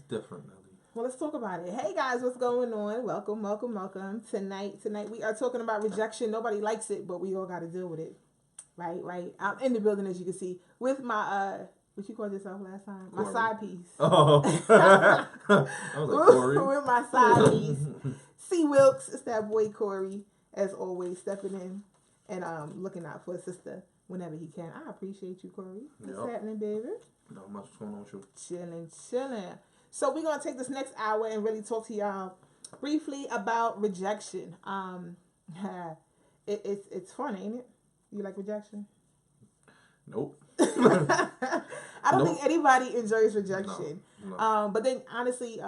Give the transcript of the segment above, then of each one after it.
Definitely. Well, let's talk about it. Hey guys, what's going on? Welcome. Tonight we are talking about rejection. Nobody likes it, but we all got to deal with it. Right. I'm in the building, as you can see, with my what you called yourself last time? Corey. My side piece. Oh. I was like, Corey. With my side piece. C. Wilkes, it's that boy Corey, as always, stepping in and looking out for a sister whenever he can. I appreciate you, Corey. What's happening, baby? Not much going on with you. Chilling. So we're gonna take this next hour and really talk to y'all briefly about rejection. It's fun, ain't it? You like rejection? Nope. I don't think anybody enjoys rejection. No. But then honestly,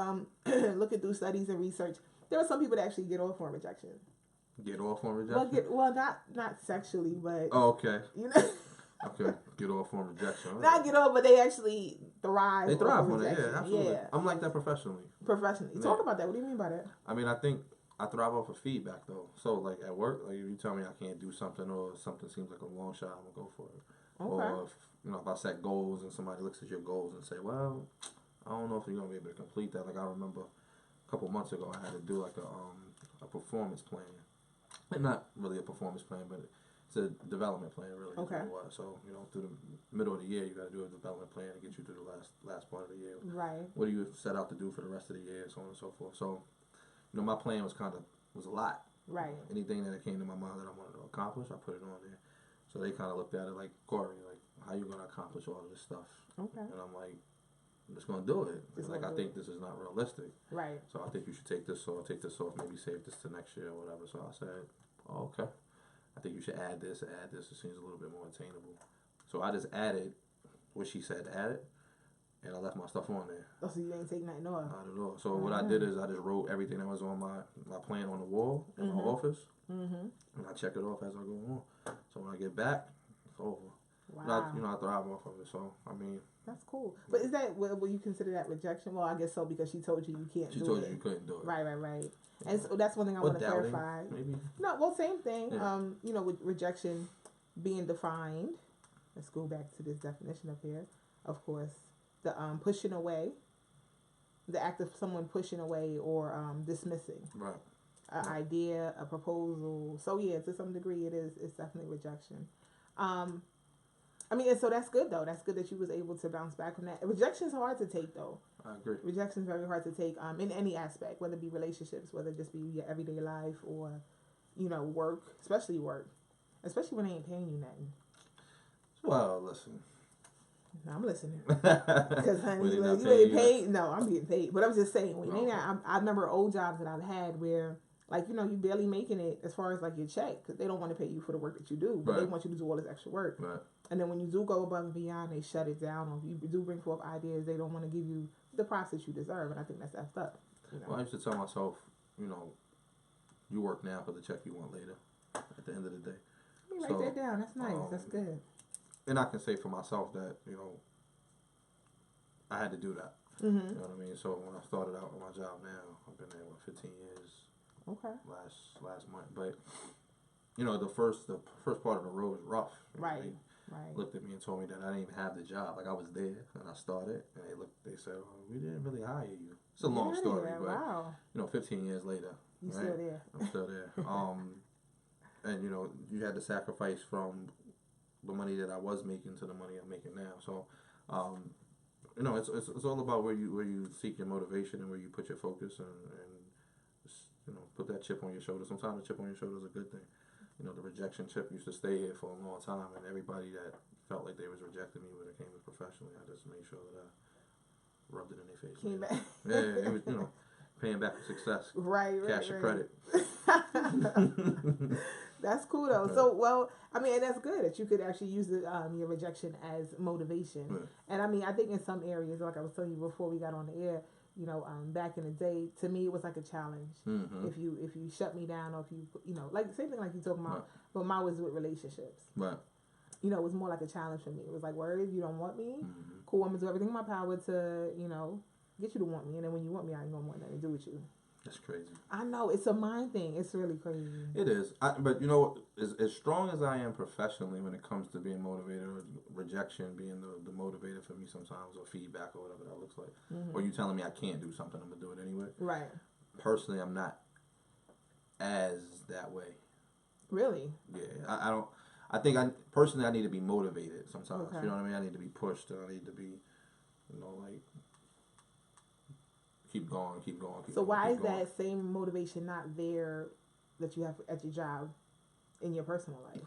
looking through studies and research, there are some people that actually get off on rejection. Get off on rejection? Well, not sexually, but okay. You know. Okay, get off on rejection. Not get off, but they actually thrive. They thrive on it, yeah, absolutely. Yeah. I'm like that professionally. Yeah. Talk about that. What do you mean by that? I mean, I think I thrive off of feedback, though. So, like, at work, like, if you tell me I can't do something or something seems like a long shot, I'm going to go for it. Okay. Or, if I set goals and somebody looks at your goals and say, well, I don't know if you're going to be able to complete that. Like, I remember a couple months ago, I had to do, like, a performance plan. And not really a performance plan, but it's a development plan, really. Okay. So, through the middle of the year, you got to do a development plan to get you through the last part of the year. Right. What do you set out to do for the rest of the year, so on and so forth. So, my plan was was a lot. Right. Anything that came to my mind that I wanted to accomplish, I put it on there. So they kind of looked at it like, Corey, like, how you going to accomplish all of this stuff? Okay. And I'm like, I'm just going to do it. I think this is not realistic. Right. So I think you should take this off, maybe save this to next year or whatever. So I said, oh, okay. I think you should add this. It seems a little bit more attainable. So I just added what she said to add it, and I left my stuff on there. Oh, so you ain't take nothing off? Not at all. So what I did is I just wrote everything that was on my plan on the wall in my office, and I check it off as I go on. So when I get back, it's over. Wow. I thrive off of it. So, I mean. That's cool. But is that, will you consider that rejection? Well, I guess so, because she told you can't do it. She told you couldn't do it. Right. And so that's one thing I want to clarify. Maybe. No, well, same thing. Yeah. With rejection being defined, let's go back to this definition up here. Of course, the pushing away, the act of someone pushing away or dismissing. Right. An idea, a proposal. So yeah, to some degree, it's definitely rejection. And so that's good though. That's good that you was able to bounce back from that. Rejection's hard to take though. I agree. Rejection's very hard to take in any aspect, whether it be relationships, whether it just be your everyday life or, work, especially when they ain't paying you nothing. Well, listen. No, I'm listening. Because honey, you ain't paid. No, I'm getting paid. But I'm just saying, I remember old jobs that I've had where, like, you barely making it as far as like your check, because they don't want to pay you for the work that you do, but they want you to do all this extra work. Right. And then when you do go above and beyond, they shut it down. Or if you do bring forth ideas, they don't want to give you the process you deserve. And I think that's effed up. Well, I used to tell myself, you work now for the check you want later at the end of the day. Let me write that down. That's nice. That's good. And I can say for myself that, I had to do that. Mm-hmm. You know what I mean? So when I started out with my job now, I've been there, 15 years. Okay. Last month. But, the first part of the road was rough. Right. Right. Looked at me and told me that I didn't even have the job. Like, I was there and I started, and they said, we didn't really hire you. It's a long story, but wow. 15 years later, you still there. I'm still there. And you had to sacrifice from the money that I was making to the money I'm making now. So, it's all about where you seek your motivation and where you put your focus and put that chip on your shoulder. Sometimes the chip on your shoulder is a good thing. The rejection chip used to stay here for a long time, and everybody that felt like they was rejecting me when it came to professionally, I just made sure that I rubbed it in their face. Came back. Yeah, it was, paying back for success. Right. Cash your credit. That's cool though. Yeah. So, and that's good that you could actually use your rejection as motivation. Yeah. And I think in some areas, like I was telling you before we got on the air, back in the day, to me it was like a challenge. Mm-hmm. If you shut me down, or if you like the same thing like you talking about, but mine was with relationships. Right. It was more like a challenge for me. It was like, word, you don't want me? Mm-hmm. Cool, I'm gonna do everything in my power to, get you to want me. And then when you want me, I ain't gonna want nothing to do with you. That's crazy. I know, it's a mind thing. It's really crazy. It is. But you know, as strong as I am professionally when it comes to being motivated, or rejection being the motivator for me sometimes, or feedback or whatever that looks like, or you telling me I can't do something, I'm gonna do it anyway. Right. Personally, I'm not as that way. Really? Yeah, I don't. I think personally I need to be motivated sometimes. Okay. You know what I mean? I need to be pushed. I need to be, like, keep going, keep going. So why is that same motivation not there that you have at your job in your personal life?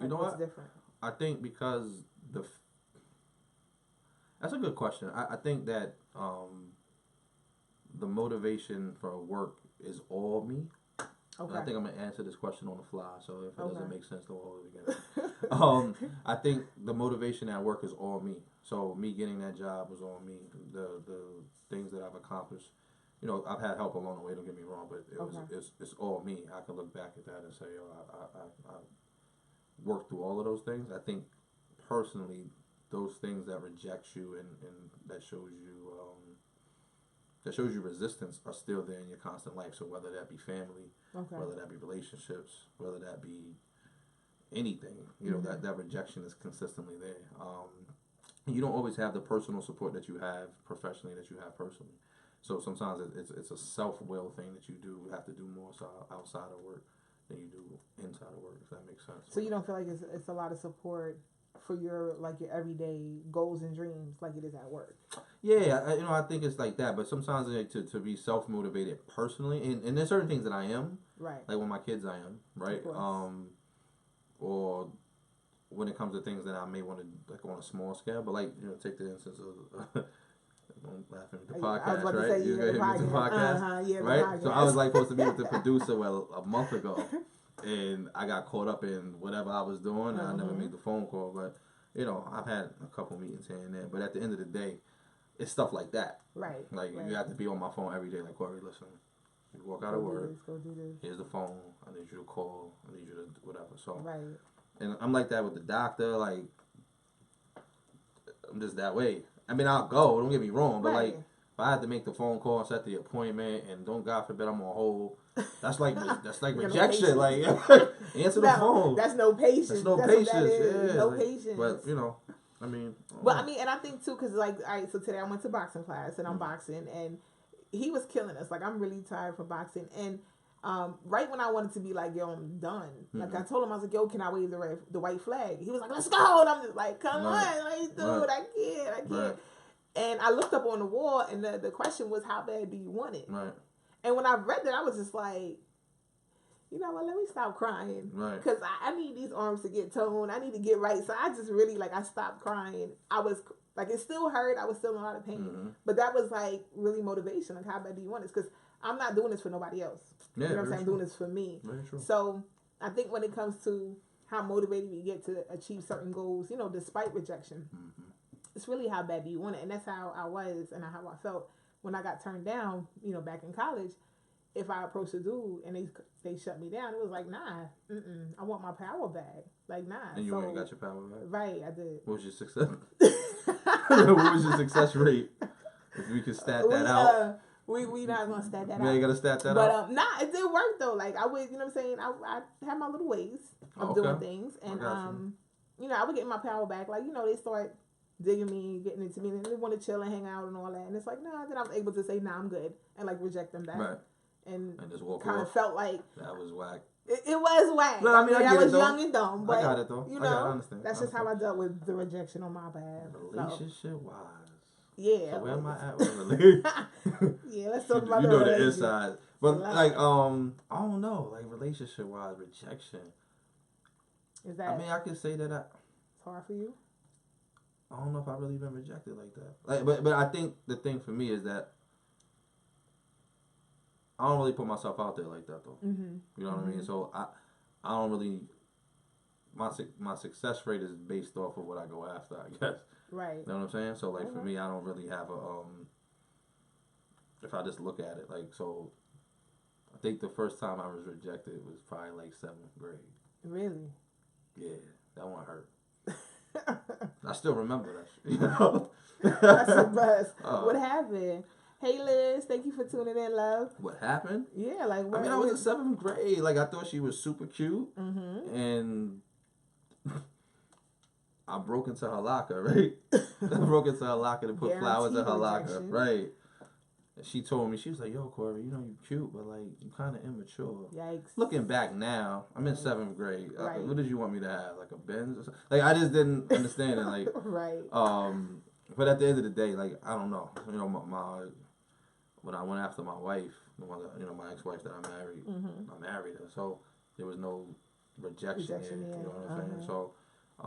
You know what's what? different? I think because that's a good question. I think that the motivation for work is all me. Okay. I think I'm gonna answer this question on the fly, so if it doesn't make sense, don't hold it again. I think the motivation at work is all me. So me getting that job was all me. The things that I've accomplished, I've had help along the way. Don't get me wrong, but it's all me. I can look back at that and say, I worked through all of those things. I think personally, those things that reject you and that shows you resistance are still there in your constant life. So whether that be family, whether that be relationships, whether that be anything, that rejection is consistently there. You don't always have the personal support that you have professionally that you have personally. So sometimes it's a self-will thing that you do. You have to do more outside of work than you do inside of work, if that makes sense. So you don't feel like it's a lot of support for your everyday goals and dreams like it is at work? Yeah, I think it's like that. But sometimes to be self-motivated personally, and there's certain things that I am. Right. Like with my kids, I am. Right. Or when it comes to things that I may want to, like, on a small scale, but like, take the instance of don't laugh at me, the podcast, right? You hit me with the podcast, right? The podcast. So I was like supposed to be with the producer a month ago, and I got caught up in whatever I was doing, and I never made the phone call. But I've had a couple meetings here and there. But at the end of the day, it's stuff like that, right? Like you have to be on my phone every day. Like, Corey, listen, you walk out of work. Go do this. Here's the phone. I need you to call. I need you to whatever. So right. And I'm like that with the doctor. Like, I'm just that way. I mean, I'll go. Don't get me wrong, but like, if I had to make the phone call and set the appointment, and don't God forbid I'm on hold, that's like rejection. No, like, answer the phone. That's no patience. That's no patience. Yeah, no patience. But I mean. Well, I mean, and I think too, because like, all right, so today I went to boxing class and I'm boxing, and he was killing us. Like, I'm really tired from boxing, and right when I wanted to be like, yo, I'm done. Like, I told him, I was like, yo, can I wave the white flag? He was like, let's go. And I'm just like, come on, like, dude, I can't. Right. And I looked up on the wall, and the question was, how bad do you want it? Right. And when I read that, I was just like, you know what, let me stop crying. Right. Because I need these arms to get toned. I need to get right. So I just really, I stopped crying. I was, it still hurt. I was still in a lot of pain. Mm-hmm. But that was, really motivation. Like, how bad do you want this? Because I'm not doing this for nobody else. Yeah, you know what I'm saying? I'm doing this for me. Very true. So I think when it comes to how motivated we get to achieve certain goals, despite rejection, it's really how bad do you want it. And that's how I was and how I felt when I got turned down, back in college. If I approached a dude and they shut me down, it was like, nah, I want my power back. Like, nah. And you went and got your power back? Right, I did. What was your success? What was your success rate? If we could stat that out. We not gonna stat that out. You ain't gonna stat that But out? nah, it did work though. Like, I would, you know what I'm saying? I had my little ways of doing things. And I would get my power back. Like, they start digging me, getting into me, and they want to chill and hang out and all that. And it's like, nah, then I was able to say, nah, I'm good, and reject them back. Right. And just walk kind of felt like that was whack. It was whack. No, I mean, I was young and dumb, but I got it though. I understand. That's just how I dealt with the rejection on my behalf. Relationship wise. Yeah. So where am I at with relationship? Yeah, let's talk about the inside. But I don't know, relationship wise, rejection. Is that? I mean, I can say that it's hard for you. I don't know if I've really been rejected like that. But I think the thing for me is that I don't really put myself out there like that though. Mm-hmm. You know what I mean? So I don't really. My success rate is based off of what I go after, I guess. Right. You know what I'm saying? So for me, I don't really have a if I just look at it, so I think the first time I was rejected was probably 7th grade. Really? Yeah, that one hurt. I still remember that shit. That's the best. What happened? Hey Liz, thank you for tuning in, love. What happened? Yeah, like I mean, I was in 7th grade. Like, I thought she was super cute, and I broke into her locker, right? I broke into her locker to put flowers in her locker, right? And she told me, she was like, "Yo, Corey, you know you cute, but like you kind of immature." Yikes! Looking back now, I'm in 7th grade. What did you want me to have? Like a Benz or something? Like I just didn't understand it. Like but at the end of the day, like I don't know. You know, my when I went after my wife, my ex-wife that I married, I married her, so there was no rejection there. You know what I'm saying? So, I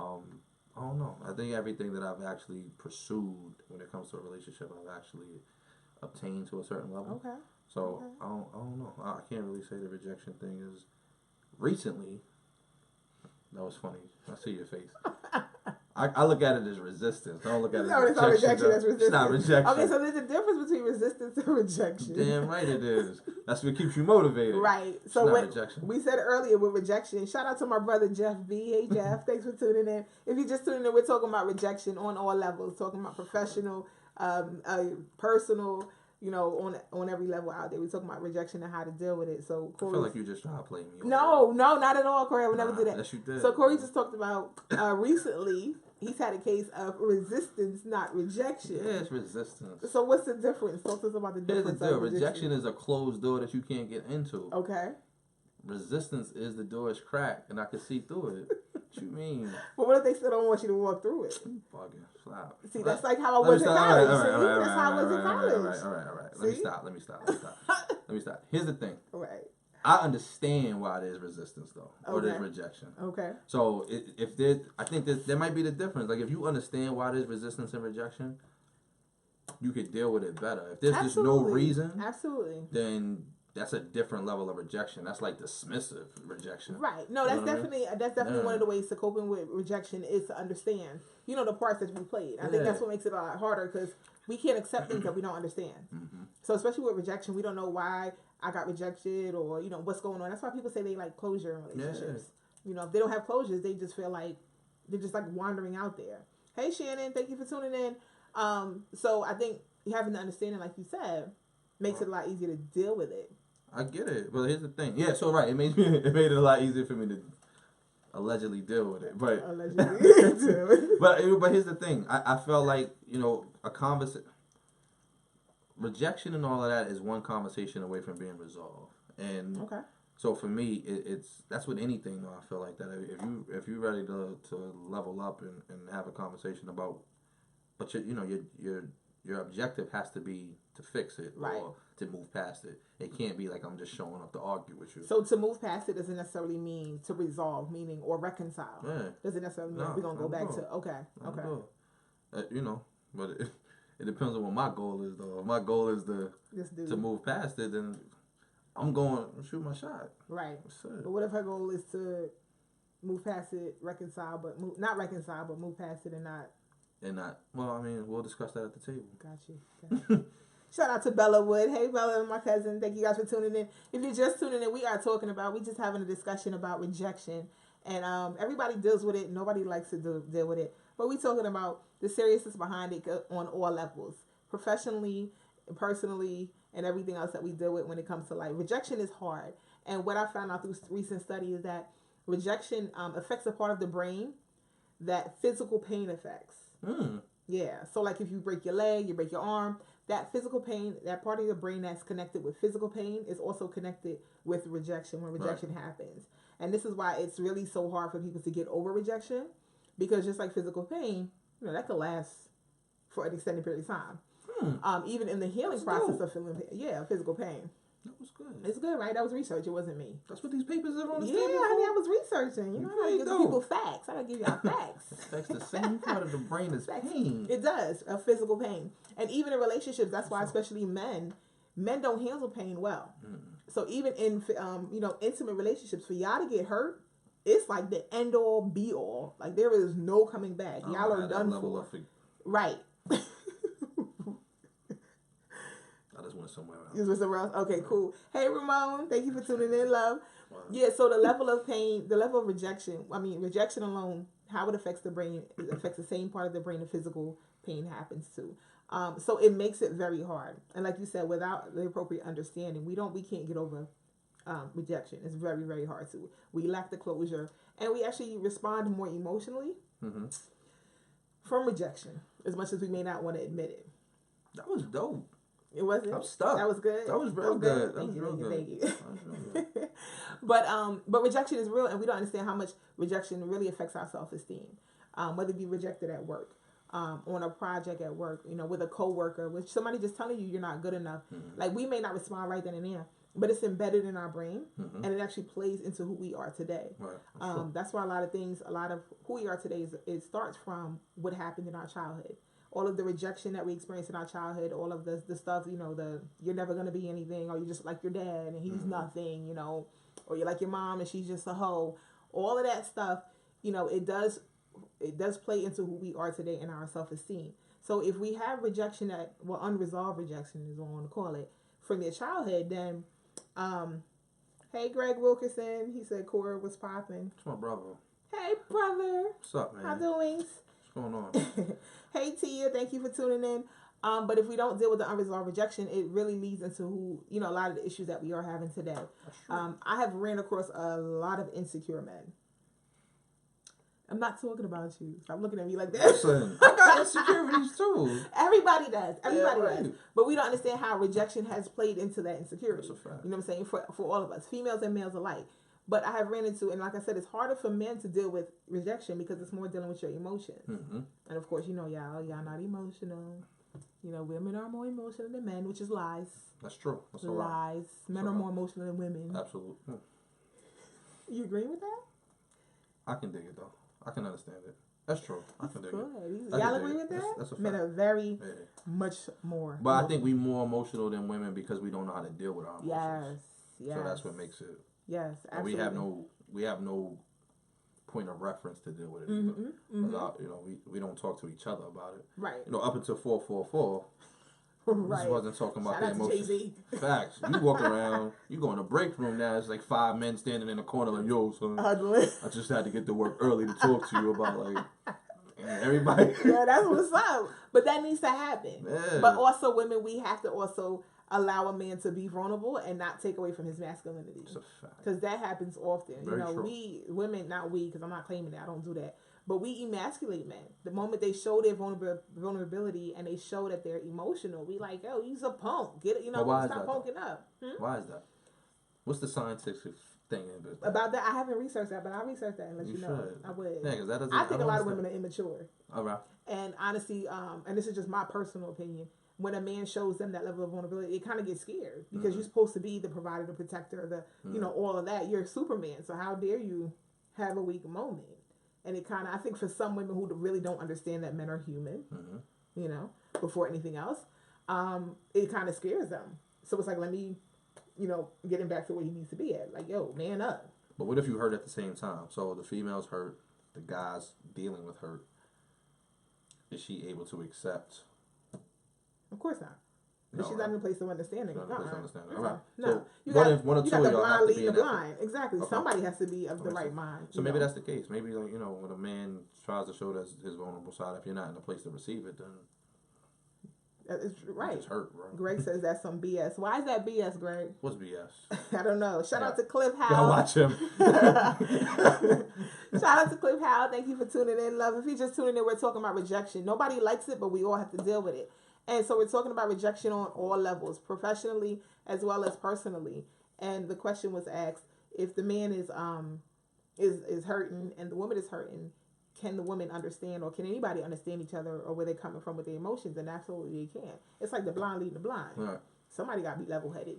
don't know. I think everything that I've actually pursued when it comes to a relationship, I've actually obtained to a certain level. Okay. So I don't know. I can't really say the rejection thing is recently. That was funny. I see your face. I look at it as resistance. I don't look at it as rejection. It's not rejection, that's resistance. It's not rejection. Okay, so there's a difference between resistance and rejection. Damn right it is. That's what keeps you motivated. Right. So what we said earlier with rejection, shout out to my brother Jeff B. Hey Jeff, thanks for tuning in. If you're just tuning in, we're talking about rejection on all levels, talking about professional, personal, you know, on every level out there. We're talking about rejection and how to deal with it. So Corey, I feel like you just trying to play me. No, not at all, Corey. I would never do that. Yes, you did. So Corey just talked about recently. He's had a case of resistance, not rejection. Yeah, it's resistance. So what's the difference? Talk to us about the difference. Here's the deal. Rejection is a closed door that you can't get into. Okay. Resistance is the door is cracked and I can see through it. What you mean? But what if they still don't want you to walk through it? Fucking stop. See, that's like how I was in college. That's how I was in college. All right. Let me stop. Here's the thing. Right. I understand why there's resistance though, or there's rejection. Okay. So if there's, I think there might be the difference. Like if you understand why there's resistance and rejection, you could deal with it better. If there's just no reason, then that's a different level of rejection. That's like dismissive rejection. Right. No, that's definitely one of the ways to coping with rejection is to understand, you know, the parts that we played. I think that's what makes it a lot harder because we can't accept things that we don't understand. So especially with rejection, we don't know why I got rejected or, you know, what's going on. That's why people say they like closure in relationships. You know, if they don't have closures, they just feel like they're just like wandering out there. Hey, Shannon, thank you for tuning in. So I think having the understanding, like you said, makes it a lot easier to deal with it. I get it, but here's the thing. Yeah, so right, it made it a lot easier for me to allegedly deal with it. But but here's the thing. I felt like, you know, rejection and all of that is one conversation away from being resolved. And so for me, that's with anything though. I feel like that if you're ready to level up and have a conversation about, but your objective has to be to fix it or to move past it. It can't be like I'm just showing up to argue with you. So to move past it doesn't necessarily mean to resolve, meaning or reconcile. Yeah. Doesn't necessarily mean we're gonna go back to you know, but it depends on what my goal is though. If my goal is to move past it, then I'm going to shoot my shot. Right. But what if her goal is to move past it, reconcile, but not reconcile, but move past it and not. Well, I mean, we'll discuss that at the table. Got you. Shout out to Bella Wood. Hey, Bella, my cousin. Thank you guys for tuning in. If you're just tuning in, we just having a discussion about rejection. And everybody deals with it. Nobody likes to deal with it. But we talking about the seriousness behind it on all levels. Professionally, personally, and everything else that we deal with when it comes to life. Rejection is hard. And what I found out through recent study is that rejection affects a part of the brain that physical pain affects. Yeah. So like if you break your leg, you break your arm, that physical pain, that part of your brain that's connected with physical pain is also connected with rejection when rejection happens. And this is why it's really so hard for people to get over rejection, because just like physical pain, you know, that could last for an extended period of time. Even in the healing process of feeling, physical pain. That was good. It's good, right? That was research. It wasn't me. That's what these papers are on the table. Yeah, honey, I was researching. You know, I gotta give people facts. I gotta give y'all facts. That's the same part of the brain as pain. It does, a physical pain. And even in relationships, that's why especially men don't handle pain well. So even in intimate relationships, for y'all to get hurt, it's like the end all be all. Like there is no coming back. Y'all are done for. Right. Somewhere else. You went somewhere else? Okay, cool. Hey, Ramon. Thank you for tuning in, love. Wow. Yeah, so the level of pain, the level of rejection, rejection alone, how it affects the brain, it affects the same part of the brain the physical pain happens to. So it makes it very hard. And like you said, without the appropriate understanding, we can't get over rejection. It's very, very hard to. We lack the closure, and we actually respond more emotionally from rejection, as much as we may not want to admit it. That was dope. It wasn't. I'm stuck. That was good. That was real good. Thank you. Thank you. But rejection is real, and we don't understand how much rejection really affects our self-esteem. Whether it be rejected at work, on a project at work, with a coworker, with somebody just telling you you're not good enough. Like, we may not respond right then and there, but it's embedded in our brain, and it actually plays into who we are today. Right. That's why a lot of who we are today it starts from what happened in our childhood. All of the rejection that we experienced in our childhood, all of the stuff, you're never going to be anything, or you're just like your dad and he's nothing, or you're like your mom and she's just a hoe. All of that stuff, it does play into who we are today and our self-esteem. So if we have rejection unresolved rejection is what I want to call it, from your childhood, then, hey, Greg Wilkerson, he said, Cora, what's popping? It's my brother. Hey, brother. What's up, man? How doings? What's going on? Hey, Tia, thank you for tuning in. But if we don't deal with the unresolved rejection, it really leads into a lot of the issues that we are having today. That's true. I have ran across a lot of insecure men. I'm not talking about you. Stop looking at me like that. Listen, I got insecurities too. Everybody does. Everybody right. does. But we don't understand how rejection has played into that insecurity. That's a fact. You know what I'm saying? For all of us, females and males alike. But I have ran into, and like I said, it's harder for men to deal with rejection because it's more dealing with your emotions. And of course, y'all not emotional. Women are more emotional than men, which is lies. That's true. That's a lies. Lie. Men are more emotional than women. Absolutely. You agree with that? I can dig it though. I can understand it. That's true. I can dig it. Y'all agree with that? That's a fact. Men are very much more. But I think we're more emotional than women because we don't know how to deal with our emotions. Yes. So that's what makes it. Yes, absolutely. We have no point of reference to deal with it either. We don't talk to each other about it. Right. Up until 444. Right. Just wasn't talking about Shout the out to emotions. Jay-Z. Facts. You walk around, you go in a break room now, it's like 5 men standing in the corner like, yo, son, I just had to get to work early to talk to you about, like, everybody. Yeah, that's what's up. But that needs to happen. Yeah. But also, women, we have to also allow a man to be vulnerable and not take away from his masculinity. It's a fact. Because that happens often. Very true. We, women, not we, because I'm not claiming that, I don't do that. But we emasculate men. The moment they show their vulnerability and they show that they're emotional, we like, yo, you's a punk. Get it, stop punking up. Why is that? What's the scientific thing about that? I haven't researched that, but I'll research that and let you know. Should. I would. Yeah, because that doesn't. I think a lot of women are immature. All right. And honestly, and this is just my personal opinion, when a man shows them that level of vulnerability, it kind of gets scared because you're supposed to be the provider, the protector, all of that. You're Superman, so how dare you have a weak moment? And it kind of, I think for some women who really don't understand that men are human, before anything else, it kind of scares them. So it's like, let me, get him back to where he needs to be at. Like, yo, man up. But what if you hurt at the same time? So the female's hurt, the guy's dealing with hurt. Is she able to accept? Of course not. Because she's not in a place of understanding. She's not in a place of understanding. All right. No. So you one or you two got the of y'all have blind to be leading in the that. blind. Exactly. Okay. Somebody has to be of the right mind. So maybe that's the case. Maybe, like, when a man tries to show his vulnerable side, if you're not in a place to receive it, then it's right. It's hurt, bro. Greg says that's some BS. Why is that BS, Greg? What's BS? I don't know. Shout out to Cliff Gotta Howell. watch him. Shout out to Cliff Howell. Thank you for tuning in, love. If you're just tuning in, we're talking about rejection. Nobody likes it, but we all have to deal with it. And so we're talking about rejection on all levels, professionally as well as personally. And the question was asked, if the man is hurting and the woman is hurting, can the woman understand, or can anybody understand each other, or where they're coming from with their emotions? And absolutely they can. It's like the blind leading the blind. Right. Somebody got to be level-headed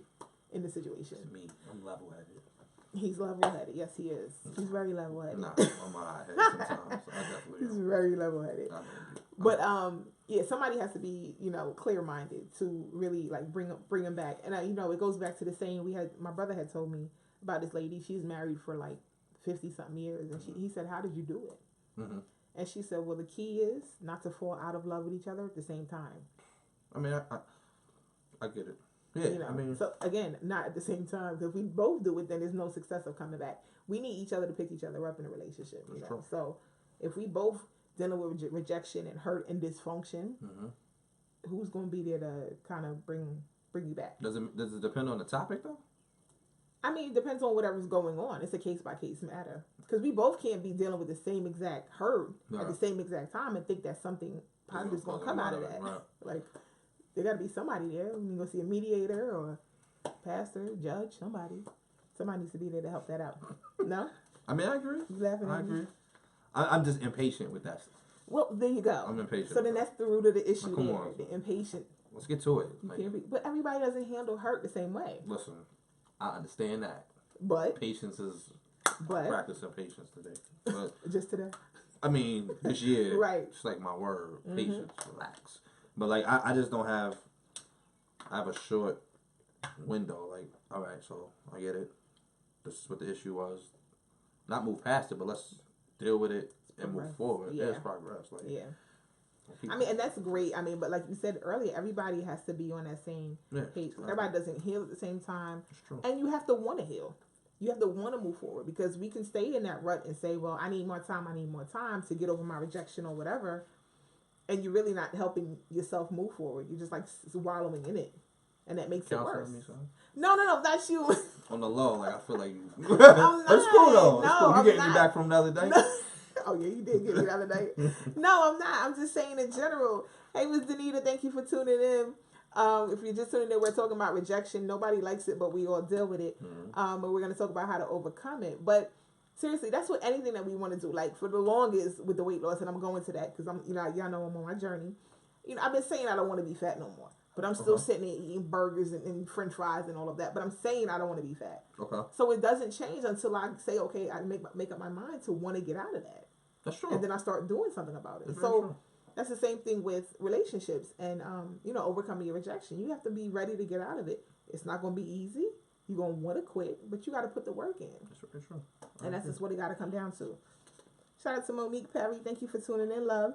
in the situation. It's me. I'm level-headed. He's level-headed. Yes, he is. He's very level-headed. Nah, I'm high-headed sometimes. I definitely He's am. very level-headed. But somebody has to be, clear-minded to really like bring him back. And it goes back to the saying my brother had told me about this lady. She's married for like 50-something years, and he said, "How did you do it?" Mm-hmm. And she said, "Well, the key is not to fall out of love with each other at the same time." I mean, I get it. Yeah, I mean, so again, not at the same time, because if we both do it, then there's no success of coming back. We need each other to pick each other up in a relationship. That's true. So if we both dealing with rejection and hurt and dysfunction, who's going to be there to kind of bring you back? Does it depend on the topic though? I mean, it depends on whatever's going on. It's a case by case matter because we both can't be dealing with the same exact hurt at the same exact time and think that something positive is going to come out of that. Right. Like, there got to be somebody there. You go see a mediator or pastor, judge, somebody. Somebody needs to be there to help that out. No? I mean, I agree. You laughing at I agree. me? I'm just impatient with that. Well, there you go. I'm impatient. So then that's the root of the issue come there. on. The impatient. Let's get to it. But everybody doesn't handle hurt the same way. Listen, I understand that. But patience is practicing patience today. But just today. I mean, this year, right? It's like my word, patience, relax. But like, I just don't have. I have a short window. Like, all right, so I get it. This is what the issue was. Not move past it, but let's deal with it and move forward. Yeah. There's progress. Like, yeah. I mean, and that's great. I mean, but like you said earlier, everybody has to be on that same page. Everybody doesn't heal at the same time. It's true. And you have to want to heal. You have to want to move forward because we can stay in that rut and say, well, I need more time to get over my rejection or whatever. And you're really not helping yourself move forward. You're just like wallowing in it. And that makes it worse. Me, no, not you. On the low, like I feel like you. I'm not. It's cool though. No, cool. You I'm getting not. me back from the other day? No. Oh yeah, you did get me the other day. No, I'm not. I'm just saying in general. Hey, Ms. Danita, thank you for tuning in. If you're just tuning in, we're talking about rejection. Nobody likes it, but we all deal with it. But we're going to talk about how to overcome it. But seriously, that's what anything that we want to do. Like for the longest with the weight loss, and I'm going to that because I'm, y'all know I'm on my journey. I've been saying I don't want to be fat no more, but I'm still sitting there eating burgers and French fries and all of that. But I'm saying I don't want to be fat. Okay. So it doesn't change until I say, okay, I make up my mind to want to get out of that. That's true. And then I start doing something about it. So that's the same thing with relationships and, overcoming your rejection. You have to be ready to get out of it. It's not going to be easy. You're going to want to quit, but you got to put the work in. That's true. And that's just what it got to come down to. Shout out to Monique Perry. Thank you for tuning in, love.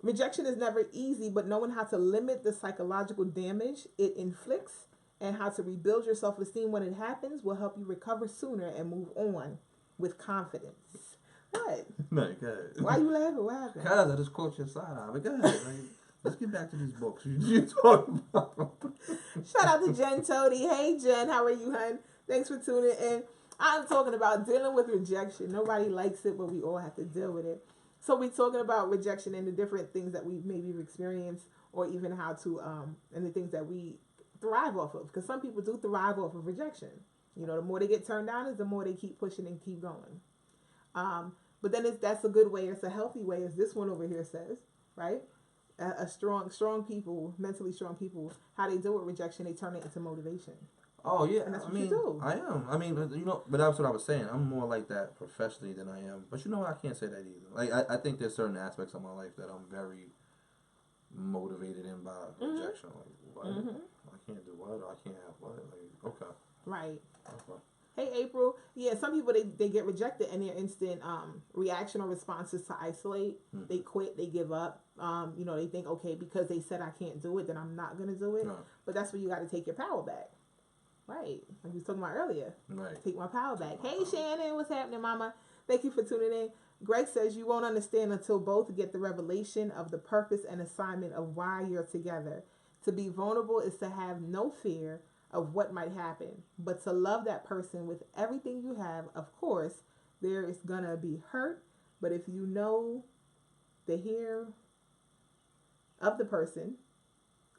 Rejection is never easy, but knowing how to limit the psychological damage it inflicts and how to rebuild your self-esteem when it happens will help you recover sooner and move on with confidence. What? No, go ahead. Why you laughing? What happened? Because I just caught your side eye. But go ahead. Like, let's get back to these books you talking about. Shout out to Jen Toady. Hey, Jen. How are you, hun? Thanks for tuning in. I'm talking about dealing with rejection. Nobody likes it, but we all have to deal with it. So we're talking about rejection and the different things that we maybe experienced or even how to, and the things that we thrive off of. Because some people do thrive off of rejection. The more they get turned down is the more they keep pushing and keep going. But then that's a good way. It's a healthy way, as this one over here says, right? A strong people, mentally strong people, how they deal with rejection, they turn it into motivation. Oh yeah, and that's what you do. I am. I mean, but that's what I was saying. I'm more like that professionally than I am. But I can't say that either. Like I think there's certain aspects of my life that I'm very motivated in by rejection. Like what? I can't do what? I can't have what? Like okay. Right. Okay. Hey, April. Yeah, some people, they get rejected and their instant reaction or response is to isolate. They quit. They give up. They think, okay, because they said I can't do it, then I'm not going to do it. No. But that's where you got to take your power back. Right. Like we was talking about earlier. Right. Take my power back. Hey, Shannon. What's happening, Mama? Thank you for tuning in. Greg says you won't understand until both get the revelation of the purpose and assignment of why you're together. To be vulnerable is to have no fear of what might happen, but to love that person with everything you have. Of course, there is gonna be hurt, but if you know the hair of the person,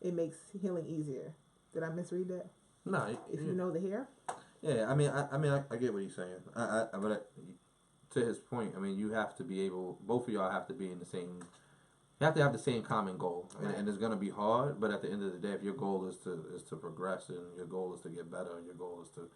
it makes healing easier. Did I misread that? No. If you know the hair. Yeah, I mean, I get what he's saying. But to his point, I mean, you have to be able. Both of y'all have to be in the same. You have to have the same common goal, and it's gonna be hard. But at the end of the day, if your goal is to progress, and your goal is to get better, and your goal is to,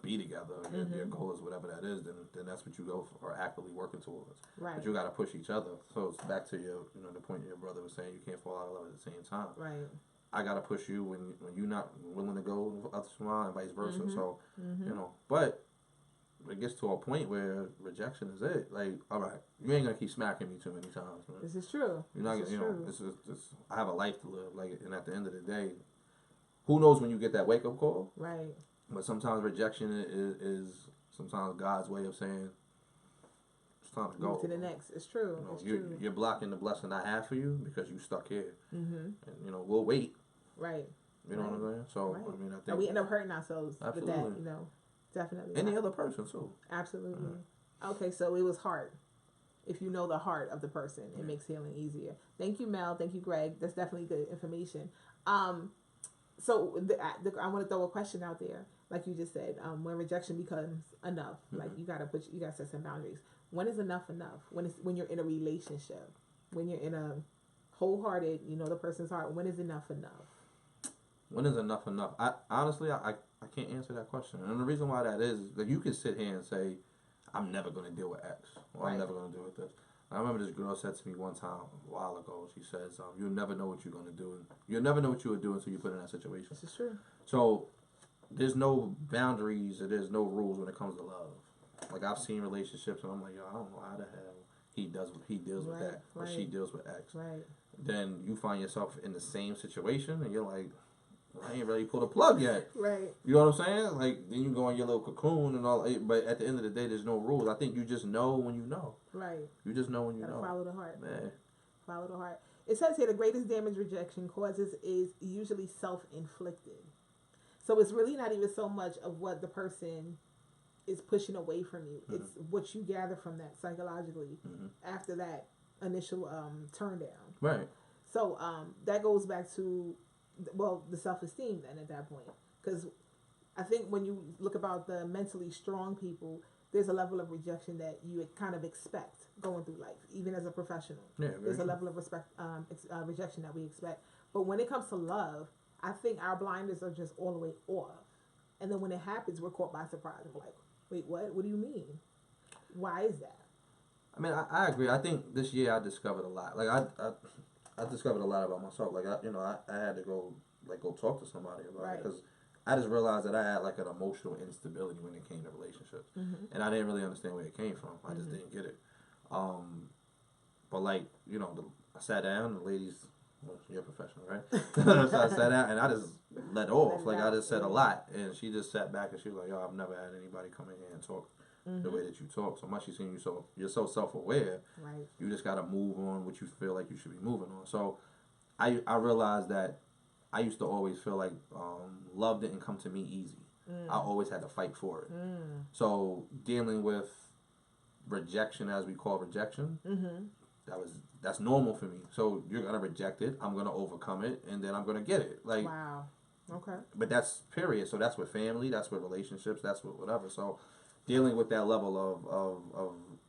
be together, your goal is whatever that is, then that's what you go for, or actively working towards. Right. But you got to push each other. So it's back to your, the point your brother was saying. You can't fall out of love at the same time. Right. I gotta push you when you're not willing to go other smile and vice versa. So but it gets to a point where rejection is it. Like, all right, you ain't gonna keep smacking me too many times. Man. This is true. You're not gonna, it's I have a life to live. Like, and at the end of the day, who knows when you get that wake up call? Right. But sometimes rejection is sometimes God's way of saying it's time to go. Move to the next. It's true. You know, it's true. You're blocking the blessing I have for you because you stuck here. And, you know, we'll wait. Right. You know what I'm saying? So, right. I mean, I think... And we end up hurting ourselves absolutely. with that, you know. Definitely. Any other person, too. Absolutely. Okay, so it was heart. If you know the heart of the person, it makes healing easier. Thank you, Mel. Thank you, Greg. That's definitely good information. So I want to throw a question out there. Like you just said, when rejection becomes enough, like you gotta set some boundaries. When is enough enough? When you're in a relationship, when you're in a wholehearted, you know the person's heart. When is enough enough? When is enough enough? I honestly can't answer that question, and the reason why that is that you can sit here and say, I'm never going to deal with X, or I'm never going to deal with this. I remember this girl said to me one time a while ago. She says, "You'll never know what you're going to do, and you'll never know what you would do until you put in that situation." This is true. So there's no boundaries or there's no rules when it comes to love. Like I've seen relationships, and I'm like, yo, I don't know how the hell he deals with that, or she deals with X. Right. Then you find yourself in the same situation, and you're like, I ain't really pulled a plug yet. Right. You know what I'm saying? Like, then you go in your little cocoon and all, but at the end of the day, there's no rules. I think you just know when you know. Right. You just know when you know. Follow the heart. Man. Follow the heart. It says here the greatest damage rejection causes is usually self-inflicted. So it's really not even so much of what the person is pushing away from you. It's what you gather from that psychologically after that initial turn down. Right. So that goes back to the self-esteem then at that point, because I think when you look about the mentally strong people, there's a level of rejection that you kind of expect going through life, even as a professional. Yeah, there's a level of rejection that we expect. But when it comes to love, I think our blinders are just all the way off, and then when it happens, we're caught by surprise. We're like, wait, what? What do you mean? Why is that? I mean, I agree. I think this year I discovered a lot. Like I discovered a lot about myself. Like I had to go talk to somebody about it, because I just realized that I had like an emotional instability when it came to relationships, and I didn't really understand where it came from. I just didn't get it. But like I sat down. The ladies, well, you're a professional, right? So I sat down and I just let off. Like I just said a lot, and she just sat back and she was like, "Yo, I've never had anybody come in here and talk the way that you talk. So much. She's seen you you're so self-aware. Right. You just got to move on what you feel like you should be moving on." So I realized that I used to always feel like love didn't come to me easy. I always had to fight for it. So dealing with rejection, as we call rejection, that's normal for me. So you're gonna reject it, I'm gonna overcome it, and then I'm gonna get it. Like, wow, okay. But that's period. So that's with family, that's with relationships, that's with whatever. So dealing with that level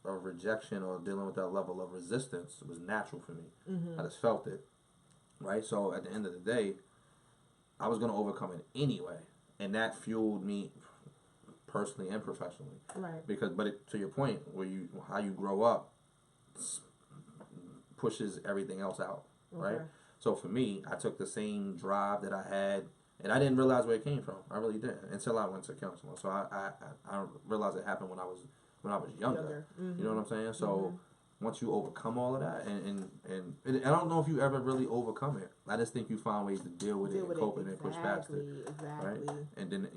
of rejection, or dealing with that level of resistance, was natural for me. I just felt it, right? So at the end of the day, I was gonna overcome it anyway, and that fueled me personally and professionally. Right. But to your point, how you grow up pushes everything else out, right? So for me, I took the same drive that I had, and I didn't realize where it came from. I really didn't until I went to counseling. So I realized it happened when I was younger. You know what I'm saying? So once you overcome all of that, and I don't know if you ever really overcome it. I just think you find ways to deal with it and cope with it and push past it. Right? And then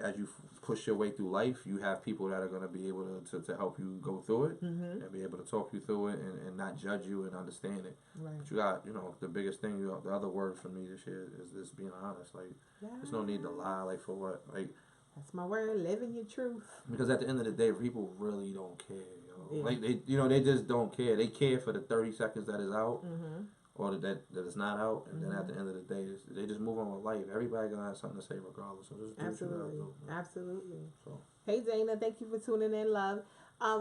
as you push your way through life, you have people that are going to be able to help you go through it and be able to talk you through it and not judge you and understand it. Right. But you got, the biggest thing, the other word for me this year is this: being honest. Like, there's no need to lie. Like, for what? Like, that's my word, living your truth. Because at the end of the day, people really don't care. Yeah. Like they just don't care. They care for the 30 seconds that is out, or that is not out, and then at the end of the day, they just move on with life. Everybody gonna have something to say regardless. So just do absolutely, what you gotta do, absolutely. So. Hey Dana, thank you for tuning in, love.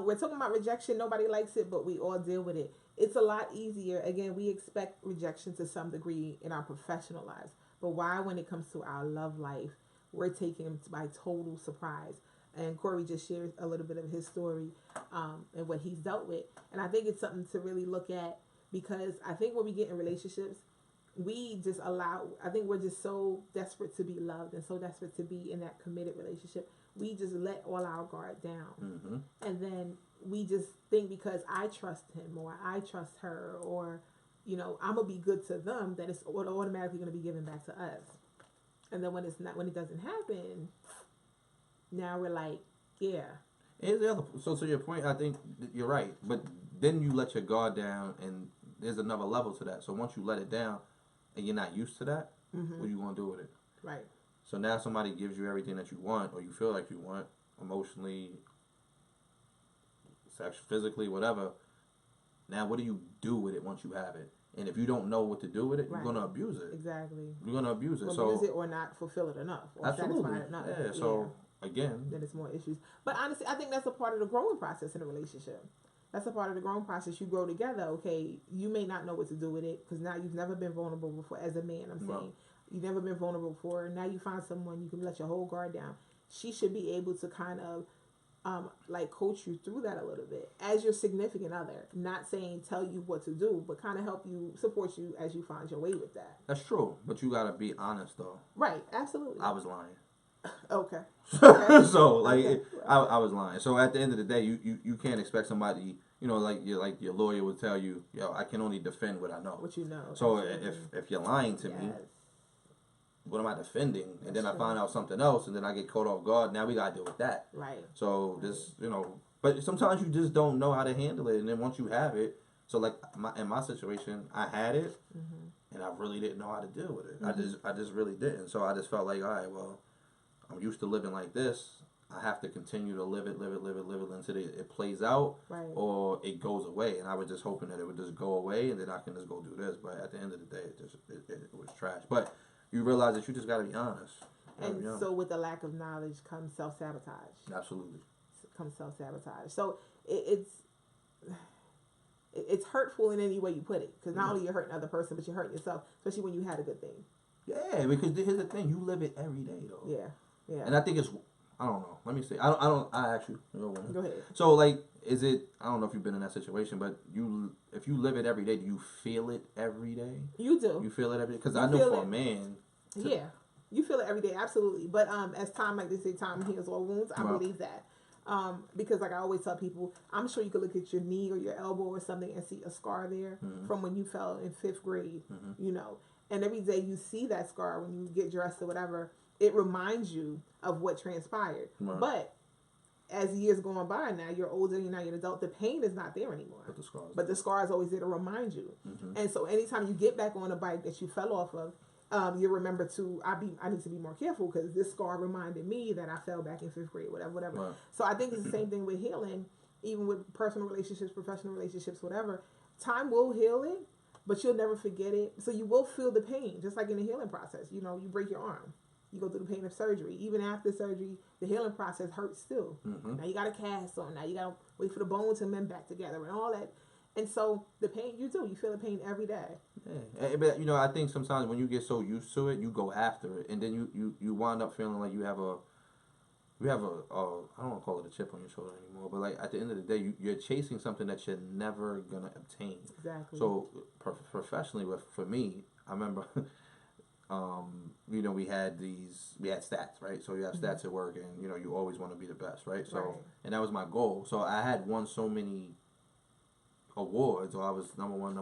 We're talking about rejection. Nobody likes it, but we all deal with it. It's a lot easier. Again, we expect rejection to some degree in our professional lives, but why, when it comes to our love life, we're taken by total surprise. And Corey just shared a little bit of his story and what he's dealt with. And I think it's something to really look at, because I think when we get in relationships, I think we're just so desperate to be loved and so desperate to be in that committed relationship. We just let all our guard down. And then we just think, because I trust him or I trust her, or, I'm going to be good to them, that it's automatically going to be given back to us. And then when it doesn't happen, now we're like, yeah. Here's the other. So to your point, I think you're right. But then you let your guard down, and there's another level to that. So once you let it down, and you're not used to that, what are you gonna do with it? Right. So now somebody gives you everything that you want, or you feel like you want, emotionally, sexually, physically, whatever. Now, what do you do with it once you have it? And if you don't know what to do with it, you're gonna abuse it. Exactly. You're gonna abuse it. Or so abuse it or not fulfill it enough, or absolutely. satisfy it enough. Yeah. So again, then it's more issues. But honestly, I think that's a part of the growing process in a relationship. That's a part of the growing process. You grow together. Okay, you may not know what to do with it because now you've never been vulnerable before. As a man, I'm saying you've never been vulnerable before. Now you find someone you can let your whole guard down. She should be able to kind of like coach you through that a little bit as your significant other. Not saying tell you what to do, but kind of help you, support you as you find your way with that. That's true, but you gotta be honest though. Right, absolutely. I was lying. Okay. So like I was lying. So at the end of the day, you can't expect somebody, like your lawyer would tell you, I can only defend what I know. What you know. So if you're lying to me, what am I defending? And then I find out something else, and then I get caught off guard. Now we gotta deal with that. Right. So this, but sometimes you just don't know how to handle it, and then once you have it, so like in my situation, I had it, and I really didn't know how to deal with it. I just really didn't. So I just felt like, all right, well, I'm used to living like this. I have to continue to live it until it plays out, or it goes away. And I was just hoping that it would just go away, and then I can just go do this. But at the end of the day, it was trash. But you realize that you just got to be honest. And so with the lack of knowledge comes self-sabotage. Absolutely. Comes self-sabotage. So it's hurtful in any way you put it. Because not only you're hurting another person, but you're hurting yourself, especially when you had a good thing. Yeah, because here's the thing. You live it every day, though. Yeah. Yeah. And I think it's, I don't know. Let me see. I actually, Go ahead. So like, is it, I don't know if you've been in that situation, but if you live it every day, do you feel it every day? You do. You feel it every day? Because I know for a man. Yeah. You feel it every day, absolutely. But as time, like they say, time heals all wounds, I believe that. Because like I always tell people, I'm sure you could look at your knee or your elbow or something and see a scar there from when you fell in 5th grade, And every day you see that scar when you get dressed or whatever, it reminds you of what transpired. Right. But as years go on by, now you're older, now you're an adult, the pain is not there anymore. But the scar is always there to remind you. And so anytime you get back on a bike that you fell off of, you remember I need to be more careful because this scar reminded me that I fell back in 5th grade, whatever. Right. So I think it's the same thing with healing, even with personal relationships, professional relationships, whatever. Time will heal it, but you'll never forget it. So you will feel the pain, just like in the healing process. You break your arm. You go through the pain of surgery. Even after surgery, the healing process hurts still. Now you got a cast on. Now you got to wait for the bone to mend back together and all that. And so the pain, you feel the pain every day. Yeah. But, I think sometimes when you get so used to it, you go after it. And then you wind up feeling like you have a I don't want to call it a chip on your shoulder anymore, but like at the end of the day, you're chasing something that you're never going to obtain. Exactly. So professionally, for me, I remember... we had stats, right? So you have stats at work, and you always want to be the best, right? So and that was my goal. So I had won so many awards, or I was number one,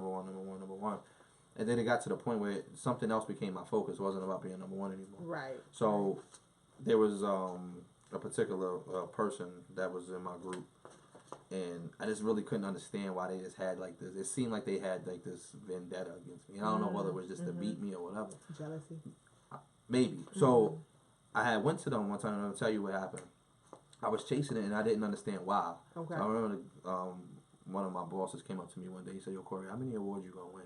and then it got to the point where something else became my focus. It wasn't about being number one anymore. Right. So there was a particular person that was in my group, and I just really couldn't understand why they just had like this. It seemed like they had like this vendetta against me. I don't know whether it was just to beat me or whatever. Jealousy. Maybe. So I went to them one time, and I'll tell you what happened. I was chasing it, and I didn't understand why. Okay. So I remember one of my bosses came up to me one day. He said, "Yo, Corey, how many awards you gonna win?"